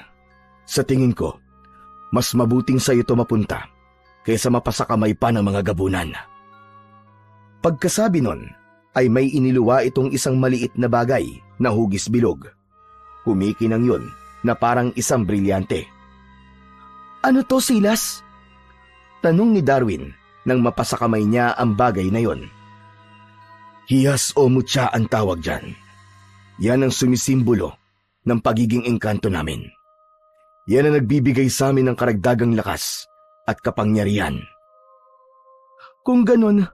Sa tingin ko, mas mabuting sa iyo ito mapunta kaysa mapasakamay pa ng mga gabunan. Pagkasabi nun, ay may iniluwa itong isang maliit na bagay na hugis bilog. Humikinang yun na parang isang brilyante. Ano to, Silas? Tanong ni Darwin nang mapasakamay niya ang bagay na yon. Hiyas o mutya ang tawag dyan. Yan ang sumisimbolo ng pagiging engkanto namin. Yan ang nagbibigay sa amin ng karagdagang lakas at kapangyarihan. Kung ganun,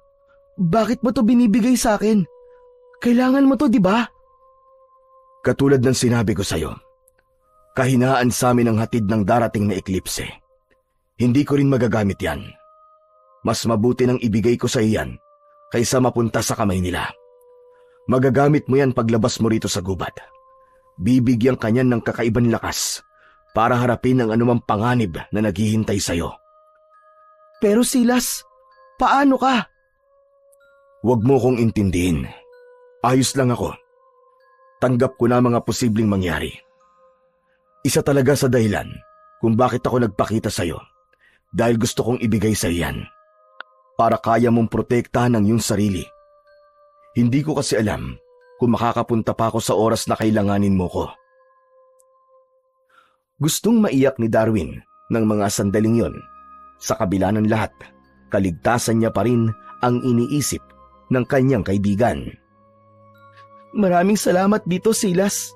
bakit mo to binibigay sa akin? Kailangan mo to, di ba? Katulad ng sinabi ko sa'yo, kahinaan sa amin ang hatid ng darating na eklipse. Hindi ko rin magagamit yan. Mas mabuti nang ibigay ko sa iyan kaysa mapunta sa kamay nila. Magagamit mo yan paglabas mo rito sa gubat. Bibigyan ka niyan ng kakaibang lakas para harapin ang anumang panganib na naghihintay sa'yo. Pero Silas, paano ka? Huwag mo kong intindihin. Ayos lang ako. Tanggap ko na mga posibleng mangyari. Isa talaga sa dahilan kung bakit ako nagpakita sa'yo dahil gusto kong ibigay sa iyan para kaya mong protektahan ang iyong sarili. Hindi ko kasi alam kung makakapunta pa ako sa oras na kailanganin mo ko. Gustong maiyak ni Darwin ng mga sandaling yon. Sa kabila ng lahat, kaligtasan niya pa rin ang iniisip ng kanyang kaibigan. Maraming salamat dito, Silas.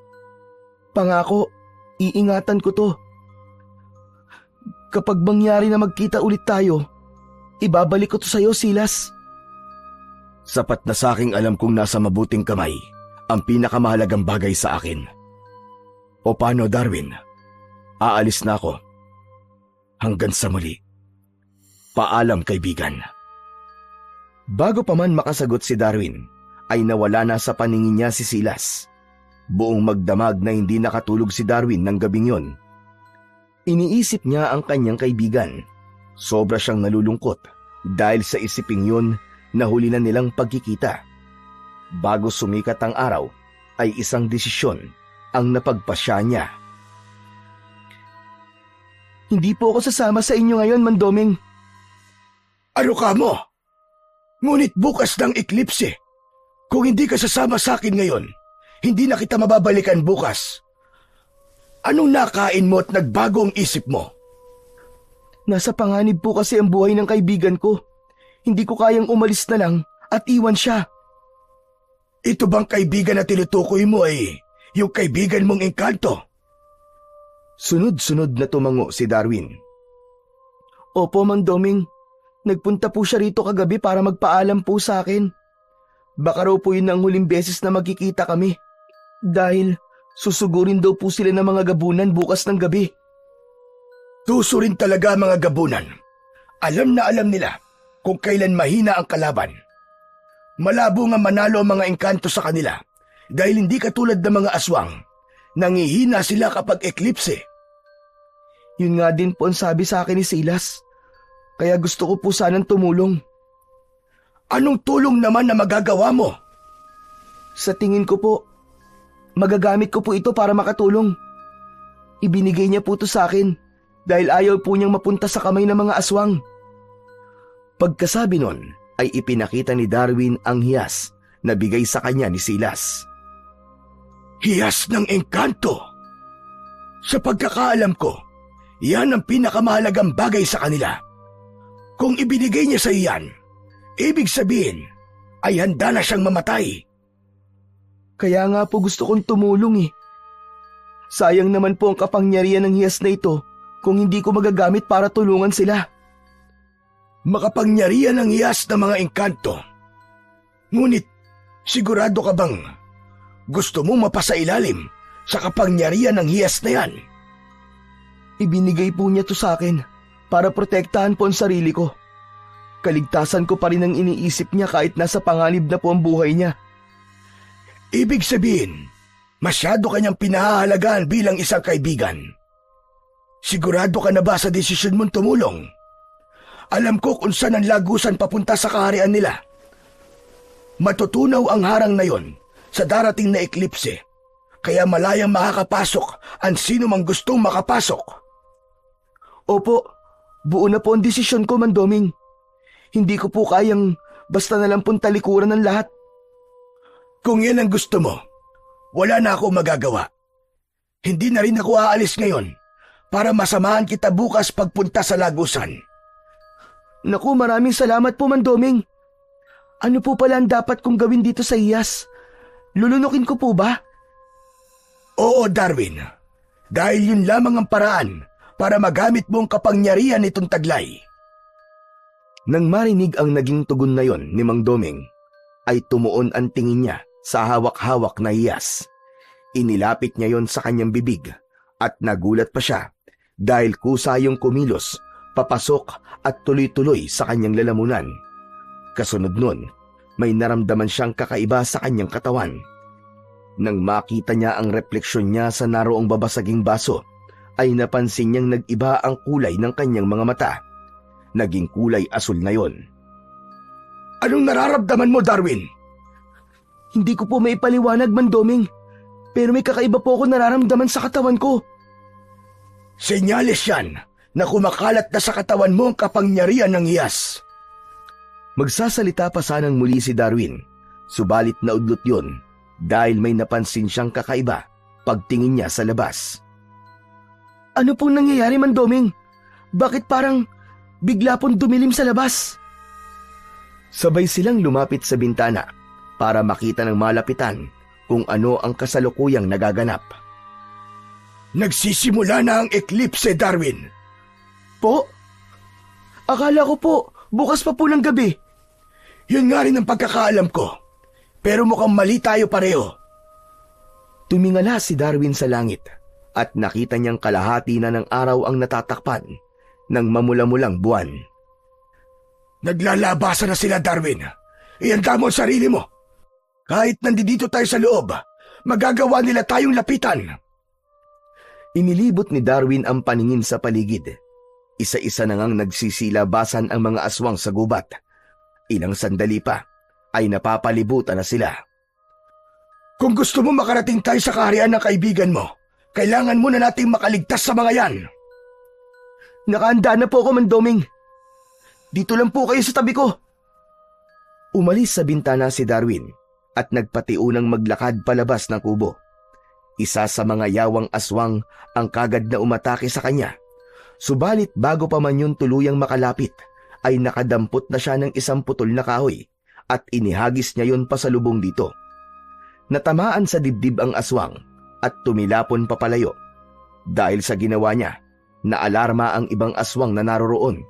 Pangako, iingatan ko to. Kapag mangyari na magkita ulit tayo, ibabalik ko to sa'yo, Silas. Sapat na sa aking alam kong nasa mabuting kamay ang pinakamahalagang bagay sa akin. O paano, Darwin? Aalis na ako. Hanggang sa muli. Paalam, kaibigan. Bago pa man makasagot si Darwin, ay nawala na sa paningin niya si Silas. Buong magdamag na hindi nakatulog si Darwin ng gabing yon. Iniisip niya ang kanyang kaibigan. Sobra siyang nalulungkot dahil sa isiping yun na huli na nilang pagkikita. Bago sumikat ang araw, ay isang desisyon ang napagpasya niya. Hindi po ako sasama sa inyo ngayon, Mandoming. Ano ka mo? Ngunit bukas ng eklipse. Kung hindi ka sasama sa akin ngayon, hindi na kita mababalikan bukas. Anong nakain mo at nagbago ang isip mo? Nasa panganib po kasi ang buhay ng kaibigan ko. Hindi ko kayang umalis na lang at iwan siya. Ito bang kaibigan na tinutukoy mo ay yung kaibigan mong engkanto? Sunod-sunod na tumango si Darwin. Opo, Mandoming. Nagpunta po siya rito kagabi para magpaalam po sa akin. Baka raw po yun ang huling beses na magkikita kami. Dahil susugurin daw po sila ng mga gabunan bukas ng gabi. Tuso rin talaga mga gabunan. Alam na alam nila kung kailan mahina ang kalaban. Malabo nga manalo ang mga engkanto sa kanila dahil hindi katulad ng mga aswang. Nangihina sila kapag eklipse. Yun nga din po ang sabi sa akin ni Silas. Kaya gusto ko po sanang tumulong. Anong tulong naman na magagawa mo? Sa tingin ko po, magagamit ko po ito para makatulong. Ibinigay niya po ito sa akin dahil ayaw po niyang mapunta sa kamay ng mga aswang. Pagkasabi nun, ay ipinakita ni Darwin ang hiyas na bigay sa kanya ni Silas. Hiyas ng engkanto. Sa pagkakaalam ko, yan ang pinakamahalagang bagay sa kanila. Kung ibinigay niya sa iyan, ibig sabihin ay handa na siyang mamatay. Kaya nga po gusto kong tumulong eh. Sayang naman po ang kapangyarihan ng hiyas na ito kung hindi ko magagamit para tulungan sila. Makapangyarihan ang hiyas ng mga engkanto. Ngunit, sigurado ka bang gusto mong mapasailalim sa kapangyarihan ng hiyas na yan? Ibinigay po niya to sa akin para protektahan po ang sarili ko. Kaligtasan ko pa rin ang iniisip niya kahit nasa panganib na po ang buhay niya. Ibig sabihin, masyado kanyang pinahahalagaan bilang isang kaibigan. Sigurado ka na ba sa desisyon mong tumulong? Alam ko kung saan ang lagusan papunta sa kaharian nila. Matutunaw ang harang na yon sa darating na eklipse, kaya malayang makakapasok ang sino mang gustong makapasok. Opo, buo na po ang desisyon ko, Mandoming. Hindi ko po kayang basta na lang pong talikuran ng lahat. Kung yan ang gusto mo, wala na ako magagawa. Hindi na rin ako aalis ngayon para masamahan kita bukas pagpunta sa lagusan. Naku, maraming salamat po, Mandoming. Ano po pala ang dapat kong gawin dito sa iyas? Lulunukin ko po ba? Oo, Darwin. Dahil yun lamang ang paraan para magamit mo ang kapangyarihan nitong taglay. Nang marinig ang naging tugon na yon ni Mang Doming, ay tumuon ang tingin niya sa hawak-hawak na hiyas. Inilapit niya yon sa kanyang bibig at nagulat pa siya dahil kusa yung kumilos, papasok at tuloy-tuloy sa kanyang lalamunan. Kasunod nun, may naramdaman siyang kakaiba sa kanyang katawan. Nang makita niya ang refleksyon niya sa naroong babasaging baso, ay napansin niyang nag-iba ang kulay ng kanyang mga mata. Naging kulay asul na yon. Anong nararamdaman mo, Darwin? Hindi ko po may paliwanag, Mandoming. Pero may kakaiba po ako nararamdaman sa katawan ko. Senyales yan na kumakalat na sa katawan mo ang kapangyarihan ng hiyas. Magsasalita pa sanang muli si Darwin, subalit naudlot yon dahil may napansin siyang kakaiba pagtingin niya sa labas. Ano pong nangyayari, Mandoming? Bakit parang bigla pong dumilim sa labas? Sabay silang lumapit sa bintana para makita ng malapitan kung ano ang kasalukuyang nagaganap. Nagsisimula na ang eklipse, Darwin. Po? Akala ko po, bukas pa po ng gabi. Yun nga rin ang pagkakaalam ko. Pero mukhang mali tayo pareho. Tumingala si Darwin sa langit at nakita niyang kalahati na ng araw ang natatakpan ng mamula-mulang buwan. Naglalabasan na sila, Darwin. Ihanda mo ang sarili mo. Kahit nandito tayo sa loob, magagawa nila tayong lapitan. Inilibot ni Darwin ang paningin sa paligid. Isa-isa na ngang nagsisilabasan ang mga aswang sa gubat. Ilang sandali pa ay napapalibutan na sila. Kung gusto mo makarating tayo sa kaharian ng kaibigan mo, kailangan muna nating makaligtas sa mga yan. Nakahanda na po ako, Mandoming. Dito lang po kayo sa tabi ko. Umalis sa bintana si Darwin at nagpatiunang maglakad palabas ng kubo. Isa sa mga yawang aswang ang kagad na umatake sa kanya. Subalit bago pa man yun tuluyang makalapit, ay nakadampot na siya ng isang putol na kahoy at inihagis niya yun pasalubong dito. Natamaan sa dibdib ang aswang at tumilapon papalayo. Dahil sa ginawa niya, naalarma ang ibang aswang na naroroon.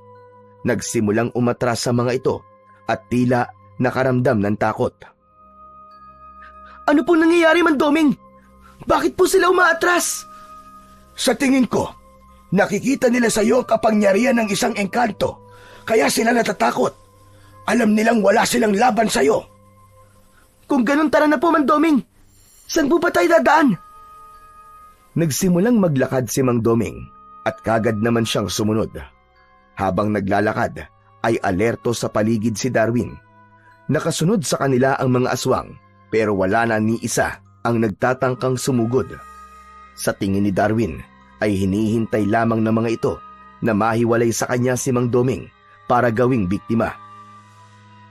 Nagsimulang umatras sa mga ito at tila nakaramdam ng takot. Ano pong nangyayari, Mandoming? Bakit po sila umaatras? Sa tingin ko, nakikita nila sa iyo ang kapangyarihan ng isang engkanto, kaya sila natatakot. Alam nilang wala silang laban sa iyo. Kung ganun, tara na po, Mandoming. Saan po ba tayo dadaan? Nagsimulang maglakad si Mang Doming at kagad naman siyang sumunod. Habang naglalakad ay alerto sa paligid si Darwin. Nakasunod sa kanila ang mga aswang pero wala na ni isa ang nagtatangkang sumugod. Sa tingin ni Darwin ay hinihintay lamang ng mga ito na mahiwalay sa kanya si Mang Doming para gawing biktima.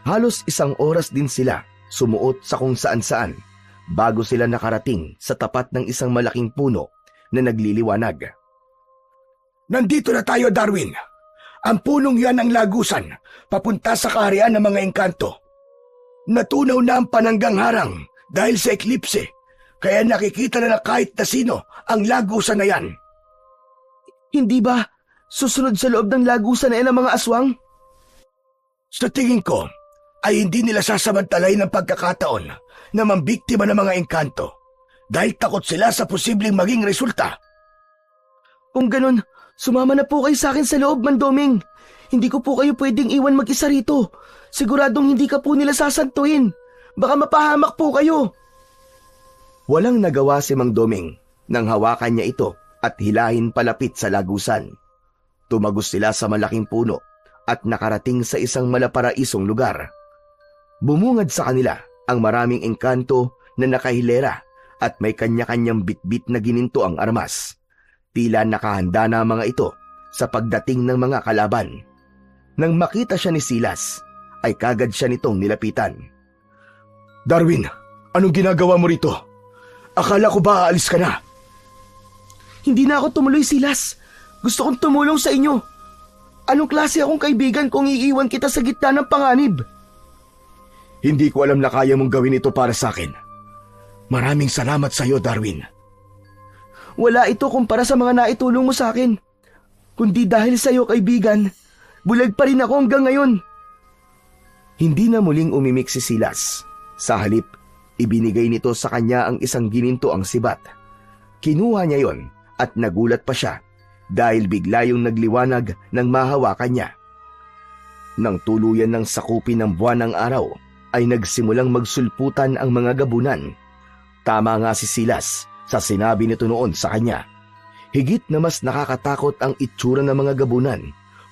Halos isang oras din sila sumuot sa kung saan-saan bago sila nakarating sa tapat ng isang malaking puno na nagliliwanag. Nandito na tayo, Darwin. Ang punong yan ang lagusan, papunta sa kaharian ng mga engkanto. Natunaw na ang pananggang harang dahil sa eklipse, kaya nakikita na kahit na sino ang lagusan na yan. Hindi ba susunod sa loob ng lagusan na yan ang mga aswang? Sa tingin ko, ay hindi nila sasamantalay ng pagkakataon na mambiktima ng mga engkanto dahil takot sila sa posibleng maging resulta. Kung ganun, sumama na po kayo sa akin sa loob, Mandoming. Hindi ko po kayo pwedeng iwan mag-isa rito. Siguradong hindi ka po nila sasantuhin. Baka mapahamak po kayo. Walang nagawa si Mang Doming nang hawakan niya ito at hilahin palapit sa lagusan. Tumagos sila sa malaking puno at nakarating sa isang malaparaisong lugar. Bumungad sa kanila ang maraming engkanto na nakahilera at may kanya-kanyang bitbit na gininto ang armas. Tila nakahanda na mga ito sa pagdating ng mga kalaban. Nang makita siya ni Silas, ay kagad siya nitong nilapitan. Darwin, anong ginagawa mo rito? Akala ko ba aalis ka na? Hindi na ako tumuloy, Silas. Gusto kong tumulong sa inyo. Anong klase akong kaibigan kung iiwan kita sa gitna ng panganib? Hindi ko alam na kaya mong gawin ito para sa akin. Maraming salamat sa iyo, Darwin. Wala ito kumpara sa mga naitulong mo sa akin. Kundi dahil sa iyo, kaibigan, bulag pa rin ako hanggang ngayon. Hindi na muling umimik si Silas. Sa halip, ibinigay nito sa kanya ang isang gininto ang sibat. Kinuha niya yon at nagulat pa siya dahil bigla yung nagliwanag nang mahawakan niya. Nang tuluyan ng sakupin ng buwan ng araw, ay nagsimulang magsulputan ang mga gabunan. Tama nga si Silas sa sinabi nito noon sa kanya. Higit na mas nakakatakot ang itsura ng mga gabunan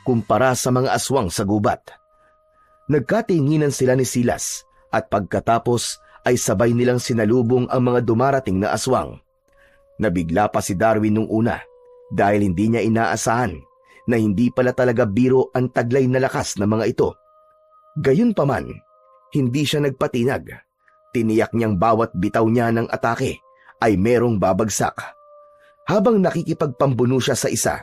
kumpara sa mga aswang sa gubat. Nagkatinginan sila ni Silas at pagkatapos ay sabay nilang sinalubong ang mga dumarating na aswang. Nabigla pa si Darwin nung una dahil hindi niya inaasahan na hindi pala talaga biro ang taglay na lakas ng mga ito. Gayunpaman, hindi siya nagpatinag. Tiniyak niyang bawat bitaw niya ng atake ay merong babagsak. Habang nakikipagpambuno siya sa isa,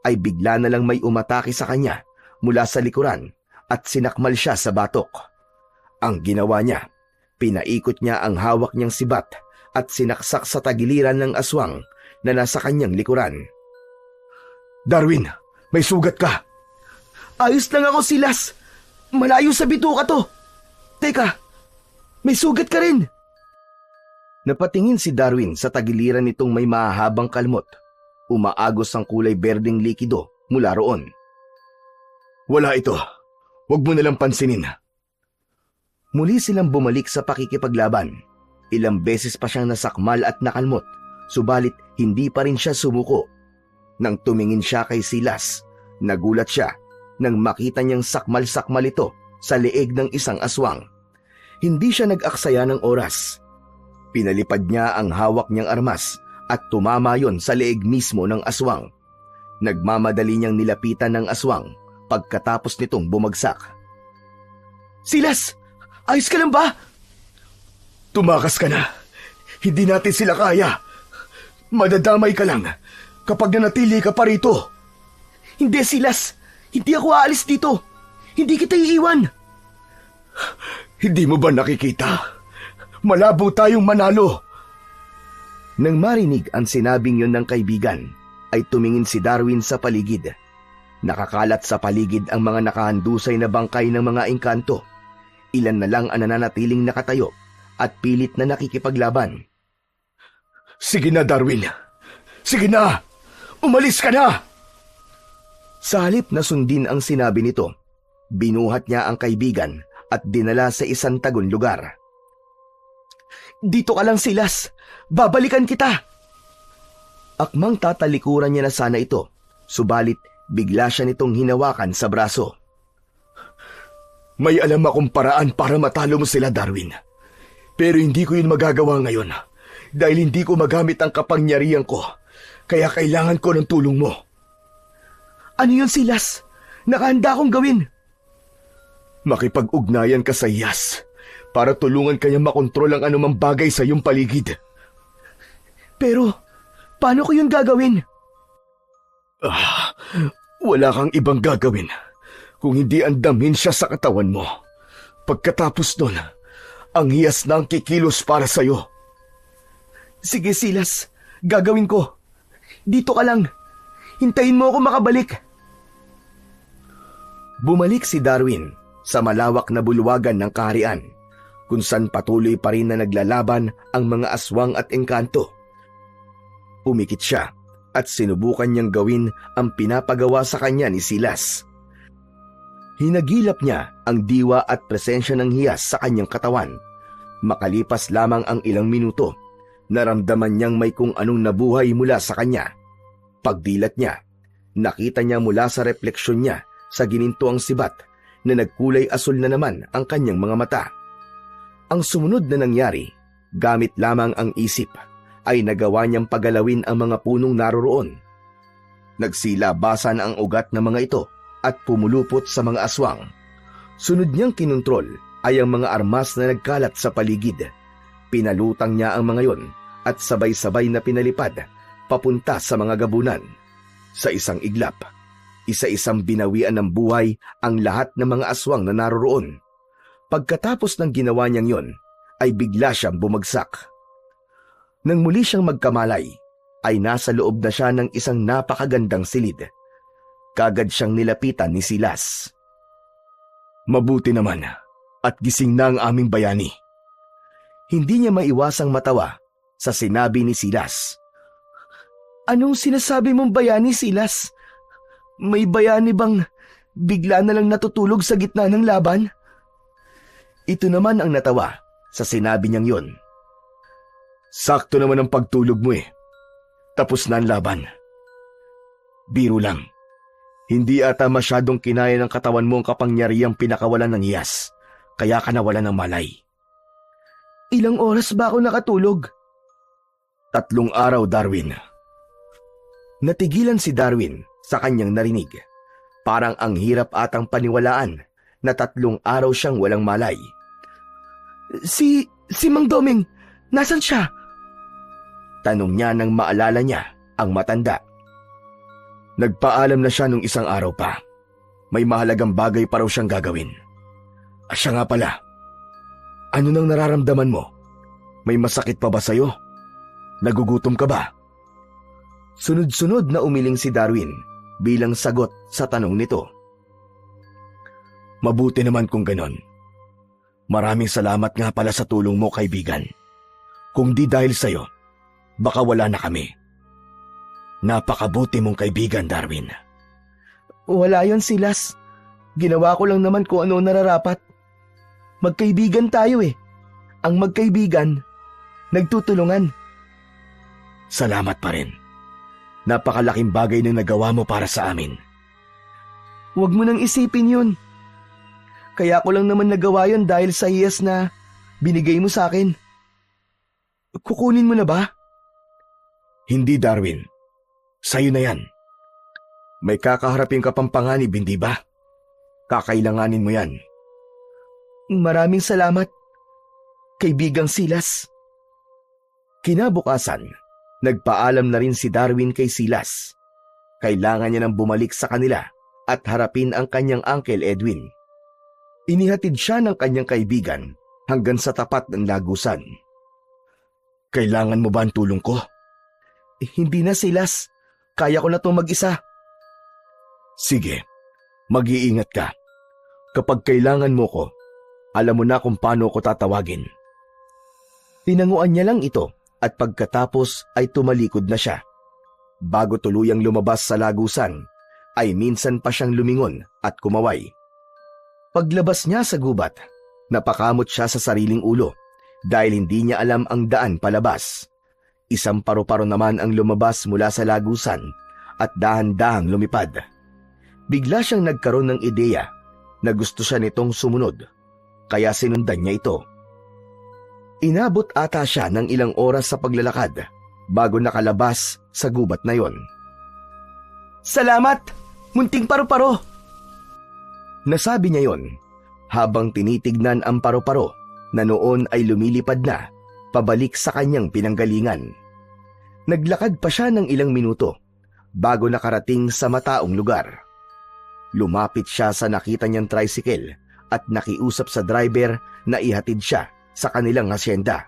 ay bigla na lang may umatake sa kanya mula sa likuran at sinakmal siya sa batok. Ang ginawa niya, pinaikot niya ang hawak niyang sibat at sinaksak sa tagiliran ng aswang na nasa kanyang likuran. Darwin, may sugat ka. Ayos lang ako, Silas. Malayo sa bituka to. Teka, may sugat ka rin. Napatingin si Darwin sa tagiliran nitong may mahahabang kalmot. Umaagos ang kulay berdeng likido mula roon. Wala ito. Huwag mo nalang pansinin. Muli silang bumalik sa pakikipaglaban. Ilang beses pa siyang nasakmal at nakalmot, subalit hindi pa rin siya sumuko. Nang tumingin siya kay Silas, nagulat siya nang makita niyang sakmal-sakmal ito sa leeg ng isang aswang. Hindi siya nag-aksaya ng oras. Pinalipad niya ang hawak niyang armas at tumama yon sa leeg mismo ng aswang. Nagmamadali niyang nilapitan ng aswang pagkatapos nitong bumagsak. Silas, ayos ka lang ba? Tumakas ka na. Hindi natin sila kaya. Madadamay ka lang kapag nanatili ka pa rito. Hindi, Silas. Hindi ako aalis dito. Hindi kita iiwan. Hindi mo ba nakikita? Malabo tayong manalo. Nang marinig ang sinabing yon ng kaibigan, ay tumingin si Darwin sa paligid. Nakakalat sa paligid ang mga nakahandusay na bangkay ng mga engkanto. Ilan na lang ang nananatiling nakatayo at pilit na nakikipaglaban. Sige na, Darwin. Sige na. Umalis ka na. Sa halip na sundin ang sinabi nito, binuhat niya ang kaibigan at dinala sa isang tagun lugar. Dito ka lang, Silas. Babalikan kita. Akmang tatalikuran niya na sana ito, subalit bigla siya nitong hinawakan sa braso. May alam akong paraan para matalo mo sila, Darwin. Pero hindi ko yun magagawa ngayon dahil hindi ko magamit ang kapangyarihan ko. Kaya kailangan ko ng tulong mo. Ano yun, Silas? Nakahanda akong gawin. Makipag-ugnayan ka sa Iyas para tulungan kanya makontrol ang anumang bagay sa iyong paligid. Pero, paano ko yun gagawin? Wala kang ibang gagawin kung hindi andamin siya sa katawan mo. Pagkatapos nun, ang Iyas na ang kikilos para sa'yo. Sige, Silas. Gagawin ko. Dito ka lang. Hintayin mo ako makabalik. Bumalik si Darwin sa malawak na bulwagan ng kaharian, kung saan patuloy pa rin na naglalaban ang mga aswang at engkanto. Umikit siya at sinubukan niyang gawin ang pinapagawa sa kanya ni Silas. Hinagilap niya ang diwa at presensya ng hiyas sa kanyang katawan. Makalipas lamang ang ilang minuto, naramdaman niyang may kung anong nabuhay mula sa kanya. Pagdilat niya, nakita niya mula sa refleksyon niya sa ginintuang sibat na nagkulay asul na naman ang kanyang mga mata. Ang sumunod na nangyari, gamit lamang ang isip, ay nagawa niyang pagalawin ang mga punong naroroon. Nagsilabasan ang ugat ng mga ito at pumulupot sa mga aswang. Sunod niyang kinontrol ay ang mga armas na nagkalat sa paligid. Pinalutang niya ang mga yon at sabay-sabay na pinalipad papunta sa mga gabunan. Sa isang iglap, isa-isang binawian ng buhay ang lahat ng mga aswang na naroroon. Pagkatapos ng ginawa niyang yon, ay bigla siyang bumagsak. Nang muli siyang magkamalay, ay nasa loob na siya ng isang napakagandang silid. Kagad siyang nilapitan ni Silas. Mabuti naman at gising na ang aming bayani. Hindi niya maiwasang matawa sa sinabi ni Silas. Anong sinasabi mong bayani, Silas? May bayani bang bigla na lang natutulog sa gitna ng laban? Ito naman ang natawa sa sinabi niyang yon. Sakto naman ang pagtulog mo eh. Tapos na ang laban. Biro lang. Hindi ata masyadong kinaya ng katawan mo ang kapangyarihang pinakawalan ng hiyas. Kaya ka nawalan ng malay. Ilang oras ba ako nakatulog? 3 araw, Darwin. Natigilan si Darwin sa kanyang narinig. Parang ang hirap atang paniwalaan na 3 araw siyang walang malay. Si Mang Doming, nasan siya? Tanong niya nang maalala niya ang matanda. Nagpaalam na siya nung 1 araw pa. May mahalagang bagay pa raw siyang gagawin. Siya nga pala. Ano nang nararamdaman mo? May masakit pa ba sa'yo? Nagugutom ka ba? Sunod-sunod na umiling si Darwin bilang sagot sa tanong nito. Mabuti naman kung ganon. Maraming salamat nga pala sa tulong mo, kaibigan. Kung di dahil sa'yo, baka wala na kami. Napakabuti mong kaibigan, Darwin. Wala yon, Silas. Ginawa ko lang naman kung ano nararapat. Magkaibigan tayo eh. Ang magkaibigan, nagtutulungan. Salamat pa rin. Napakalaking bagay na nagawa mo para sa amin. Huwag mo nang isipin yun. Kaya ko lang naman nagawa yun dahil sa iyas na binigay mo sa akin. Kukunin mo na ba? Hindi, Darwin. Sa'yo na yan. May kakaharapin ka pang panganib, hindi ba? Kakailanganin mo yan. Maraming salamat, kaibigang Silas. Kinabukasan, nagpaalam na rin si Darwin kay Silas. Kailangan niya nang bumalik sa kanila at harapin ang kanyang Uncle Edwin. Inihatid siya ng kanyang kaibigan hanggang sa tapat ng lagusan. Kailangan mo ba ang tulong ko? Hindi na, Silas. Kaya ko na itong mag-isa. Sige, mag-iingat ka. Kapag kailangan mo ko, alam mo na kung paano ko tatawagin. Tinanguan niya lang ito at pagkatapos ay tumalikod na siya. Bago tuluyang lumabas sa lagusan, ay minsan pa siyang lumingon at kumaway. Paglabas niya sa gubat, napakamot siya sa sariling ulo dahil hindi niya alam ang daan palabas. Isang paru-paro naman ang lumabas mula sa lagusan at dahan-dahang lumipad. Bigla siyang nagkaroon ng ideya na gusto siya nitong sumunod, kaya sinundan niya ito. Inabot ata siya ng ilang oras sa paglalakad bago nakalabas sa gubat na yon. Salamat, munting paru-paro. Nasabi niya yon habang tinitignan ang paru-paro na noon ay lumilipad na pabalik sa kanyang pinanggalingan. Naglakad pa siya ng ilang minuto bago nakarating sa mataong lugar. Lumapit siya sa nakita niyang tricycle at nakiusap sa driver na ihatid siya sa kanilang asyenda.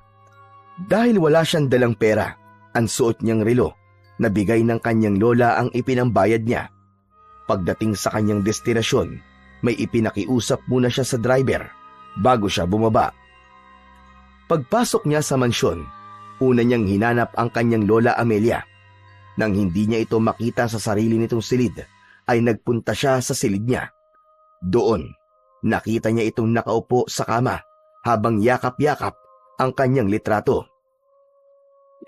Dahil wala siyang dalang pera, ang suot niyang relo na bigay ng kanyang lola ang ipinambayad niya. Pagdating sa kanyang destinasyon, may ipinakiusap muna siya sa driver bago siya bumaba. Pagpasok niya sa mansyon, una niyang hinanap ang kanyang lola Amelia. Nang hindi niya ito makita sa sarili nitong silid, ay nagpunta siya sa silid niya. Doon, nakita niya itong nakaupo sa kama habang yakap-yakap ang kanyang litrato.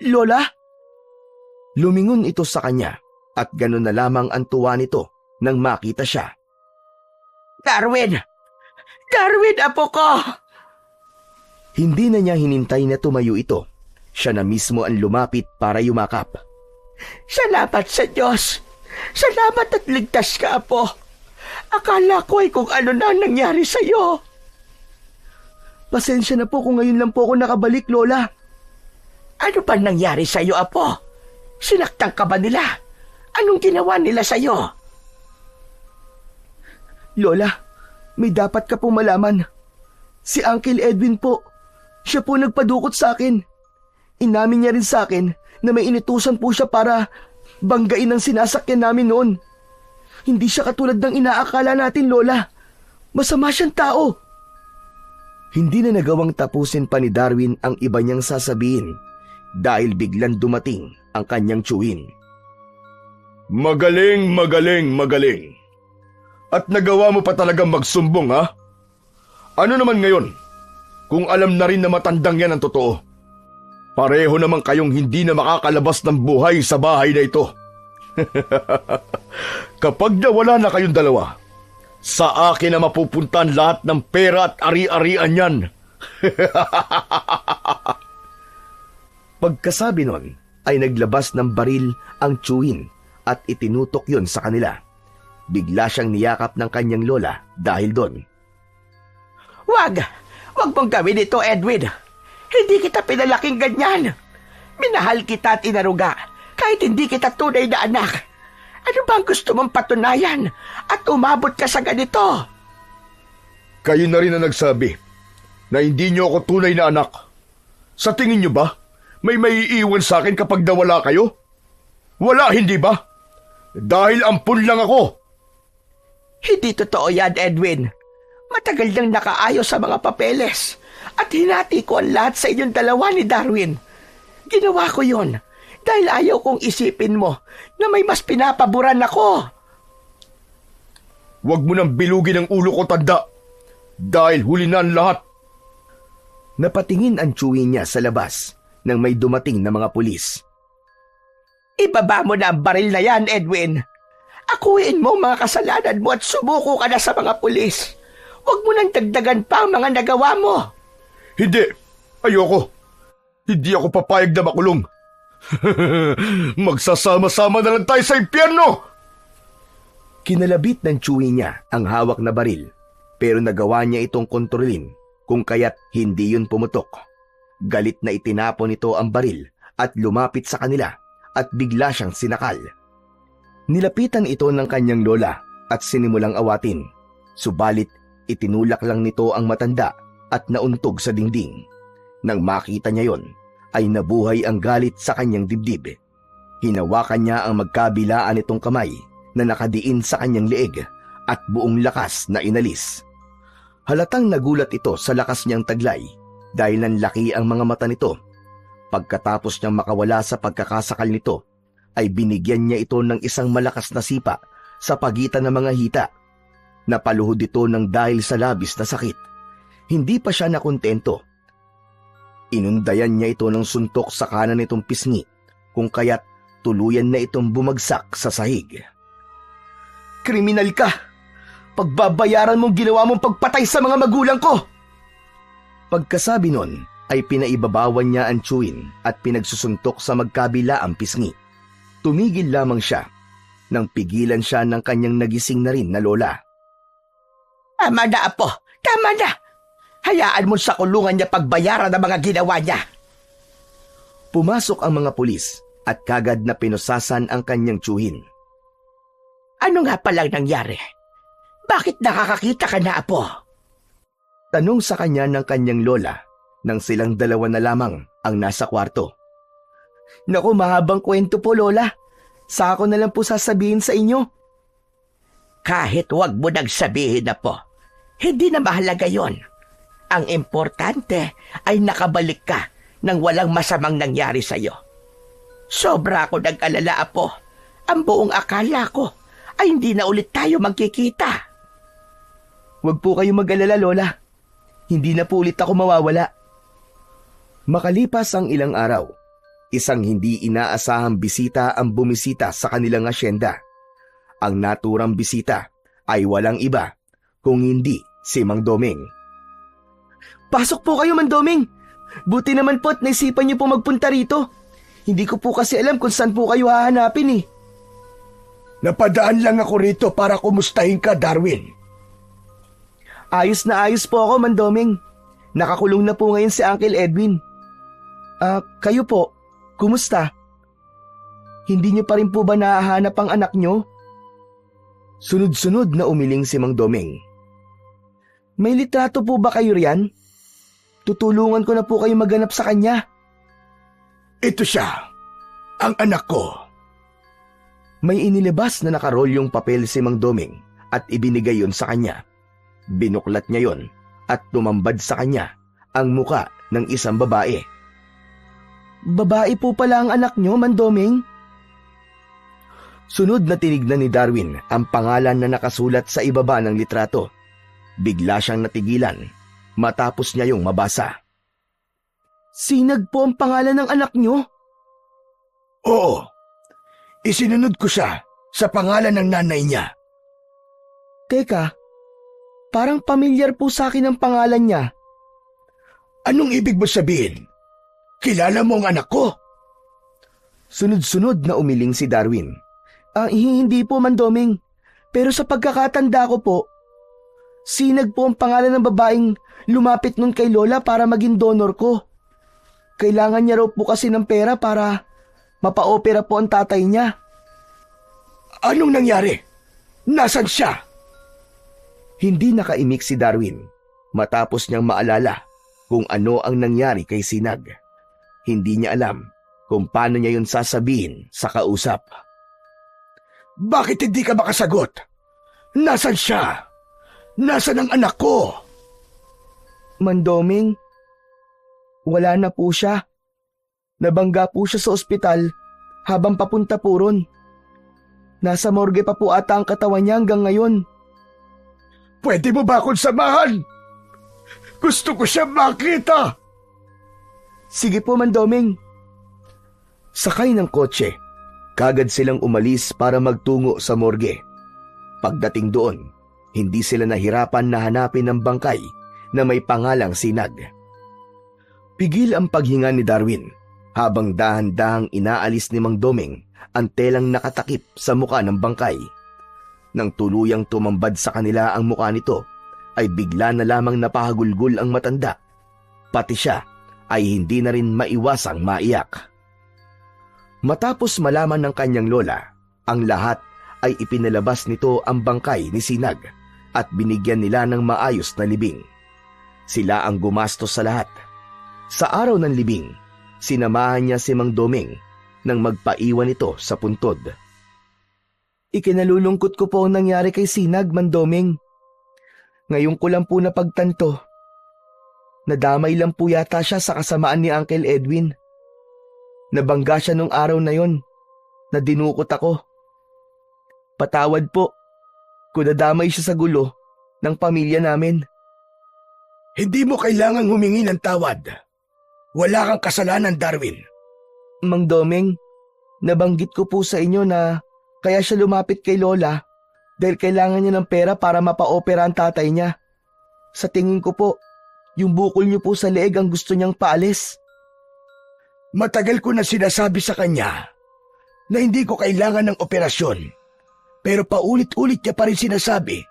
Lola? Lumingon ito sa kanya at ganun na lamang ang tuwa nito nang makita siya. Darwin! Darwin, apo ko! Hindi na niya hinintay na tumayo ito. Siya na mismo ang lumapit para yumakap. Salamat sa Diyos! Salamat at ligtas ka, apo! Akala ko ay kung ano na nangyari sa'yo. Pasensya na po kung ngayon lang po ako nakabalik, Lola. Ano ba nangyari sa'yo, apo? Sinaktan ka ba nila? Anong ginawa nila sa'yo? Lola, may dapat ka pong malaman. Si Uncle Edwin po, siya po nagpadukot sa akin. Inamin niya rin sa akin na may inutusan po siya para banggain ang sinasakyan namin noon. Hindi siya katulad ng inaakala natin, Lola. Masama siyang tao. Hindi na nagawang tapusin pa ni Darwin ang iba niyang sasabihin dahil biglang dumating ang kanyang tiyuhin. Magaling, magaling, magaling. At nagawa mo pa talagang magsumbong, ha? Ano naman ngayon, kung alam na rin na matandang yan ang totoo? Pareho naman kayong hindi na makakalabas ng buhay sa bahay na ito. Kapag nawala na kayong dalawa, sa akin na mapupuntan lahat ng pera at ari-arian yan. Pagkasabi nun, ay naglabas ng baril ang tiyuhin at itinutok yon sa kanila. Bigla siyang niyakap ng kanyang lola dahil doon. Wag mong gawin ito, Edwin. Hindi kita pinalaking ganyan. Minahal kita at inaruga kahit hindi kita tunay na anak. Ano ba ang gusto mong patunayan at umabot ka sa ganito? Kayo na rin ang nagsabi na hindi niyo ako tunay na anak. Sa tingin niyo ba, may maiiwan sa akin kapag nawala kayo? Wala, hindi ba? Dahil ampun lang ako. Hindi totoo yan, Edwin. Matagal nang nakaayos sa mga papeles at hinati ko ang lahat sa inyong dalawa ni Darwin. Ginawa ko yon dahil ayaw kong isipin mo na may mas pinapaboran ako. Huwag mo nang bilugin ang ulo ko, tanda. Dahil huli na ang lahat. Napatingin ang Chewie niya sa labas nang may dumating na mga pulis. Ibaba mo na ang baril na yan, Edwin. Akuin mo mga kasalanan mo at sumuko ka na sa mga pulis. Huwag mo nang dagdagan pa ang mga nagawa mo. Hindi. Ayoko. Hindi ako papayag na makulong. Magsasama-sama na lang tayo sa impyerno! Kinalabit ng Chewie niya ang hawak na baril, pero nagawa niya itong kontrolin kung kaya't hindi yun pumutok. Galit na itinapon nito ang baril at lumapit sa kanila at bigla siyang sinakal. Nilapitan ito ng kanyang lola at sinimulang awatin, subalit itinulak lang nito ang matanda at nauntog sa dingding. Nang makita niya yon, ay nabuhay ang galit sa kanyang dibdib. Hinawakan niya ang magkabilaan nitong kamay na nakadiin sa kanyang leeg at buong lakas na inalis. Halatang nagulat ito sa lakas niyang taglay dahil nanlaki ang mga mata nito. Pagkatapos niyang makawala sa pagkakasakal nito, ay binigyan niya ito ng isang malakas na sipa sa pagitan ng mga hita. Napaluhod ito ng dahil sa labis na sakit. Hindi pa siya nakontento. Inundayan niya ito ng suntok sa kanan nitong pisngi, kung kaya't tuluyan na itong bumagsak sa sahig. Kriminal ka! Pagbabayaran mong ginawa mong pagpatay sa mga magulang ko! Pagkasabi nun, ay pinaibabawan niya ang chewin at pinagsusuntok sa magkabila ang pisngi. Tumigil lamang siya nang pigilan siya ng kanyang nagising na rin na lola. Tama na, Apo! Tama na! Hayaan mo sa kulungan niya pagbayaran ng mga ginawa niya. Pumasok ang mga pulis at kagad na pinusasan ang kanyang tsuhin. Ano nga palang nangyari? Bakit nakakakita ka na, Apo? Tanong sa kanya ng kanyang lola nang silang dalawa na lamang ang nasa kwarto. Naku, mahabang kwento po, Lola. Saka ko na lang po sasabihin sa inyo. Kahit wag mo nang sabihin, Apo. Hindi na mahalaga yon. Ang importante ay nakabalik ka nang walang masamang nangyari sa'yo. Sobra ako nag-alala, Apo. Ang buong akala ko ay hindi na ulit tayo magkikita. Huwag po kayong mag-alala, Lola. Hindi na po ulit ako mawawala. Makalipas ang ilang araw, isang hindi inaasahang bisita ang bumisita sa kanilang asyenda. Ang naturang bisita ay walang iba kung hindi si Mang Doming. Pasok po kayo, Mang Doming. Buti naman po at naisipan niyo po magpunta rito. Hindi ko po kasi alam kung saan po kayo hahanapin eh. Napadaan lang ako rito para kumustahin ka, Darwin. Ayos na ayos po ako, Mang Doming. Nakakulong na po ngayon si Uncle Edwin. Kayo po, kumusta? Hindi niyo pa rin po ba nahahanap ang anak niyo? Sunod-sunod na umiling si Mang Doming. May litrato po ba kayo riyan? Tutulungan ko na po kayo maghanap sa kanya. Ito siya, ang anak ko. May inilabas na nakarolyong papel si Mang Doming at ibinigay yon sa kanya. Binuklat niya yon at tumambad sa kanya ang muka ng isang babae. Babae po pala ang anak niyo, Mang Doming? Sunod na tinignan ni Darwin ang pangalan na nakasulat sa ibaba ng litrato. Bigla siyang natigilan matapos niya yung mabasa. Sinag po ang pangalan ng anak niyo? Oo, isinunod ko siya sa pangalan ng nanay niya. Teka, parang pamilyar po sa akin ang pangalan niya. Anong ibig mo sabihin? Kilala mo ang anak ko? Sunod-sunod na umiling si Darwin. Hindi po, Mang Doming. Pero sa pagkakatanda ko po, Sinag po ang pangalan ng babaeng lumapit nun kay Lola para maging donor ko. Kailangan niya raw po kasi ng pera para mapa-opera po ang tatay niya. Anong nangyari? Nasaan siya? Hindi nakaimik si Darwin matapos niyang maalala kung ano ang nangyari kay Sinag. Hindi niya alam kung paano niya yun sasabihin sa kausap. Bakit hindi ka makasagot? Nasaan siya? Nasaan ang anak ko? Mandoming, wala na po siya. Nabangga po siya sa ospital habang papunta po ron. Nasa morgue pa po ata ang katawan niya hanggang ngayon. Pwede mo ba akong samahan? Gusto ko siya makita. Sige po, Mandoming. Sakay ng kotse, kagad silang umalis para magtungo sa morgue. Pagdating doon, hindi sila nahirapan na hanapin ang bangkay na may pangalang Sinag. Pigil ang paghinga ni Darwin habang dahan-dahang inaalis ni Mang Doming ang telang nakatakip sa muka ng bangkay. Nang tuluyang tumambad sa kanila ang muka nito, ay bigla na lamang napahagulgol ang matanda. Pati siya ay hindi na rin maiwasang maiyak. Matapos malaman ng kanyang lola, ang lahat ay ipinalabas nito ang bangkay ni Sinag at binigyan nila ng maayos na libing. Sila ang gumastos sa lahat. Sa araw ng libing, sinamahan niya si Mang Doming nang magpaiwan ito sa puntod. Ikinalulungkot ko po ang nangyari kay Sinag, Mandoming. Ngayon ko lang po napagtanto. Nadamay lang po yata siya sa kasamaan ni Uncle Edwin. Nabangga siya nung araw na yon. Nadinukot ako. Patawad po kung nadamay siya sa gulo ng pamilya namin. Hindi mo kailangang humingi ng tawad. Wala kang kasalanan, Darwin. Mang Doming, nabanggit ko po sa inyo na kaya siya lumapit kay Lola dahil kailangan niya ng pera para mapa-opera ang tatay niya. Sa tingin ko po, yung bukol niyo po sa leeg ang gusto niyang paalis. Matagal ko na sinasabi sa kanya na hindi ko kailangan ng operasyon. Pero paulit-ulit niya pa rin sinasabi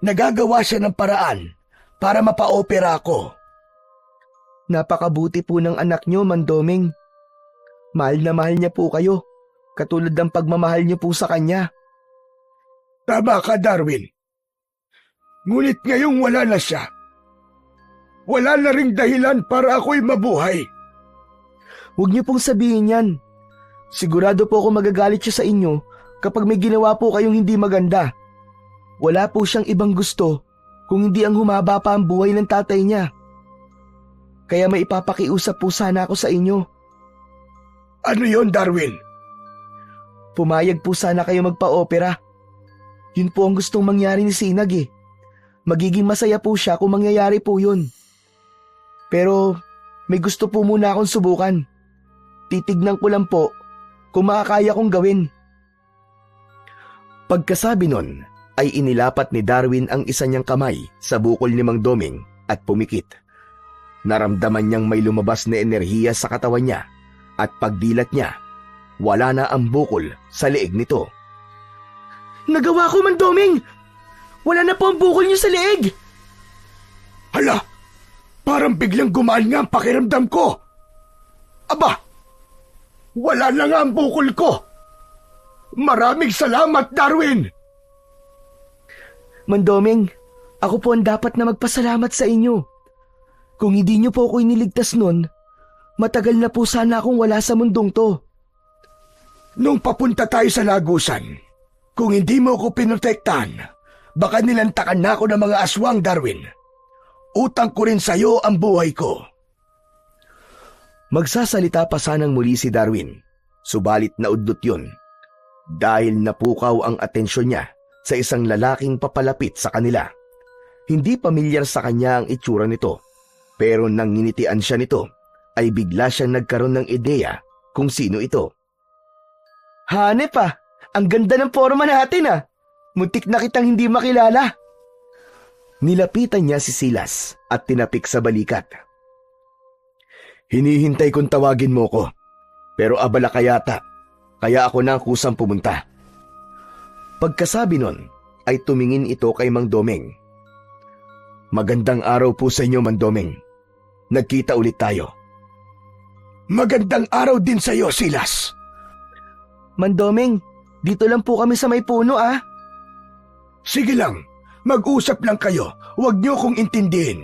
na gagawa siya ng paraan para mapa-opera ako. Napakabuti po ng anak niyo, Mandoming. Mahal na mahal niya po kayo, katulad ng pagmamahal niyo po sa kanya. Tama ka, Darwin. Ngunit ngayong wala na siya, wala na ring dahilan para ako'y mabuhay. Huwag niyo pong sabihin yan. Sigurado po ako magagalit siya sa inyo kapag may ginawa po kayong hindi maganda. Wala po siyang ibang gusto kung hindi ang humaba pa ang buhay ng tatay niya. Kaya may ipapakiusap po sana ako sa inyo. Ano yon, Darwin? Pumayag po sana kayo magpa-opera. Yun po ang gustong mangyari ni Sinag eh. Magiging masaya po siya kung mangyayari po yun. Pero may gusto po muna akong subukan. Titignan ko lang po kung makakaya kong gawin. Pagkasabi nun, ay inilapat ni Darwin ang isa niyang kamay sa bukol ni Mang Doming at pumikit. Naramdaman niyang may lumabas na enerhiya sa katawan niya at pagdilat niya, wala na ang bukol sa leeg nito. Nagawa ko, Mandoming! Wala na po ang bukol niyo sa leeg! Hala! Parang biglang gumaan nga ang pakiramdam ko! Aba! Wala na nga ang bukol ko! Maraming salamat, Darwin! Mandoming, ako po ang dapat na magpasalamat sa inyo. Kung hindi niyo po ako iniligtas nun, matagal na po sana akong wala sa mundong to. Nung papunta tayo sa lagusan, kung hindi mo ako pinotektahan, baka nilantakan na ako ng mga aswang, Darwin. Utang ko rin sa'yo ang buhay ko. Magsasalita pa sanang muli si Darwin, subalit naudlot yun dahil napukaw ang atensyon niya sa isang lalaking papalapit sa kanila. Hindi pamilyar sa kanya ang itsura nito, pero nang nginitian siya nito, ay bigla siyang nagkaroon ng ideya kung sino ito. Hanep ah, ang ganda ng forma natin ah. Muntik na kitang hindi makilala. Nilapitan niya si Silas at tinapik sa balikat. Hinihintay kong tawagin mo ko, pero abala ka yata, kaya ako na ang kusang pumunta. Pagkasabi nun, ay tumingin ito kay Mang Doming. Magandang araw po sa inyo, Mang Doming. Nagkita ulit tayo. Magandang araw din sa'yo, Silas. Mandoming, dito lang po kami sa may puno ah. Sige lang, mag-usap lang kayo. Huwag niyo kong intindihin.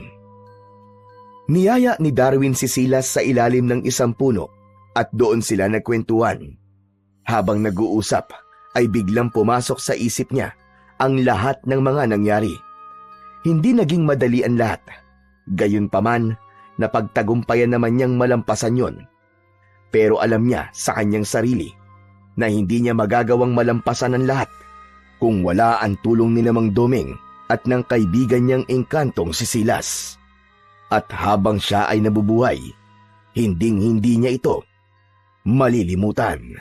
Niyaya ni Darwin si Silas sa ilalim ng isang puno at doon sila nagkwentuhan. Habang nag-uusap, ay biglang pumasok sa isip niya ang lahat ng mga nangyari. Hindi naging madali ang lahat. Gayunpaman, napagtagumpayan naman niyang malampasan yon. Pero alam niya sa kanyang sarili na hindi niya magagawang malampasan ang lahat kung wala ang tulong ni Mang Doming at ng kaibigan niyang engkantong si Silas. At habang siya ay nabubuhay, hinding-hindi niya ito malilimutan.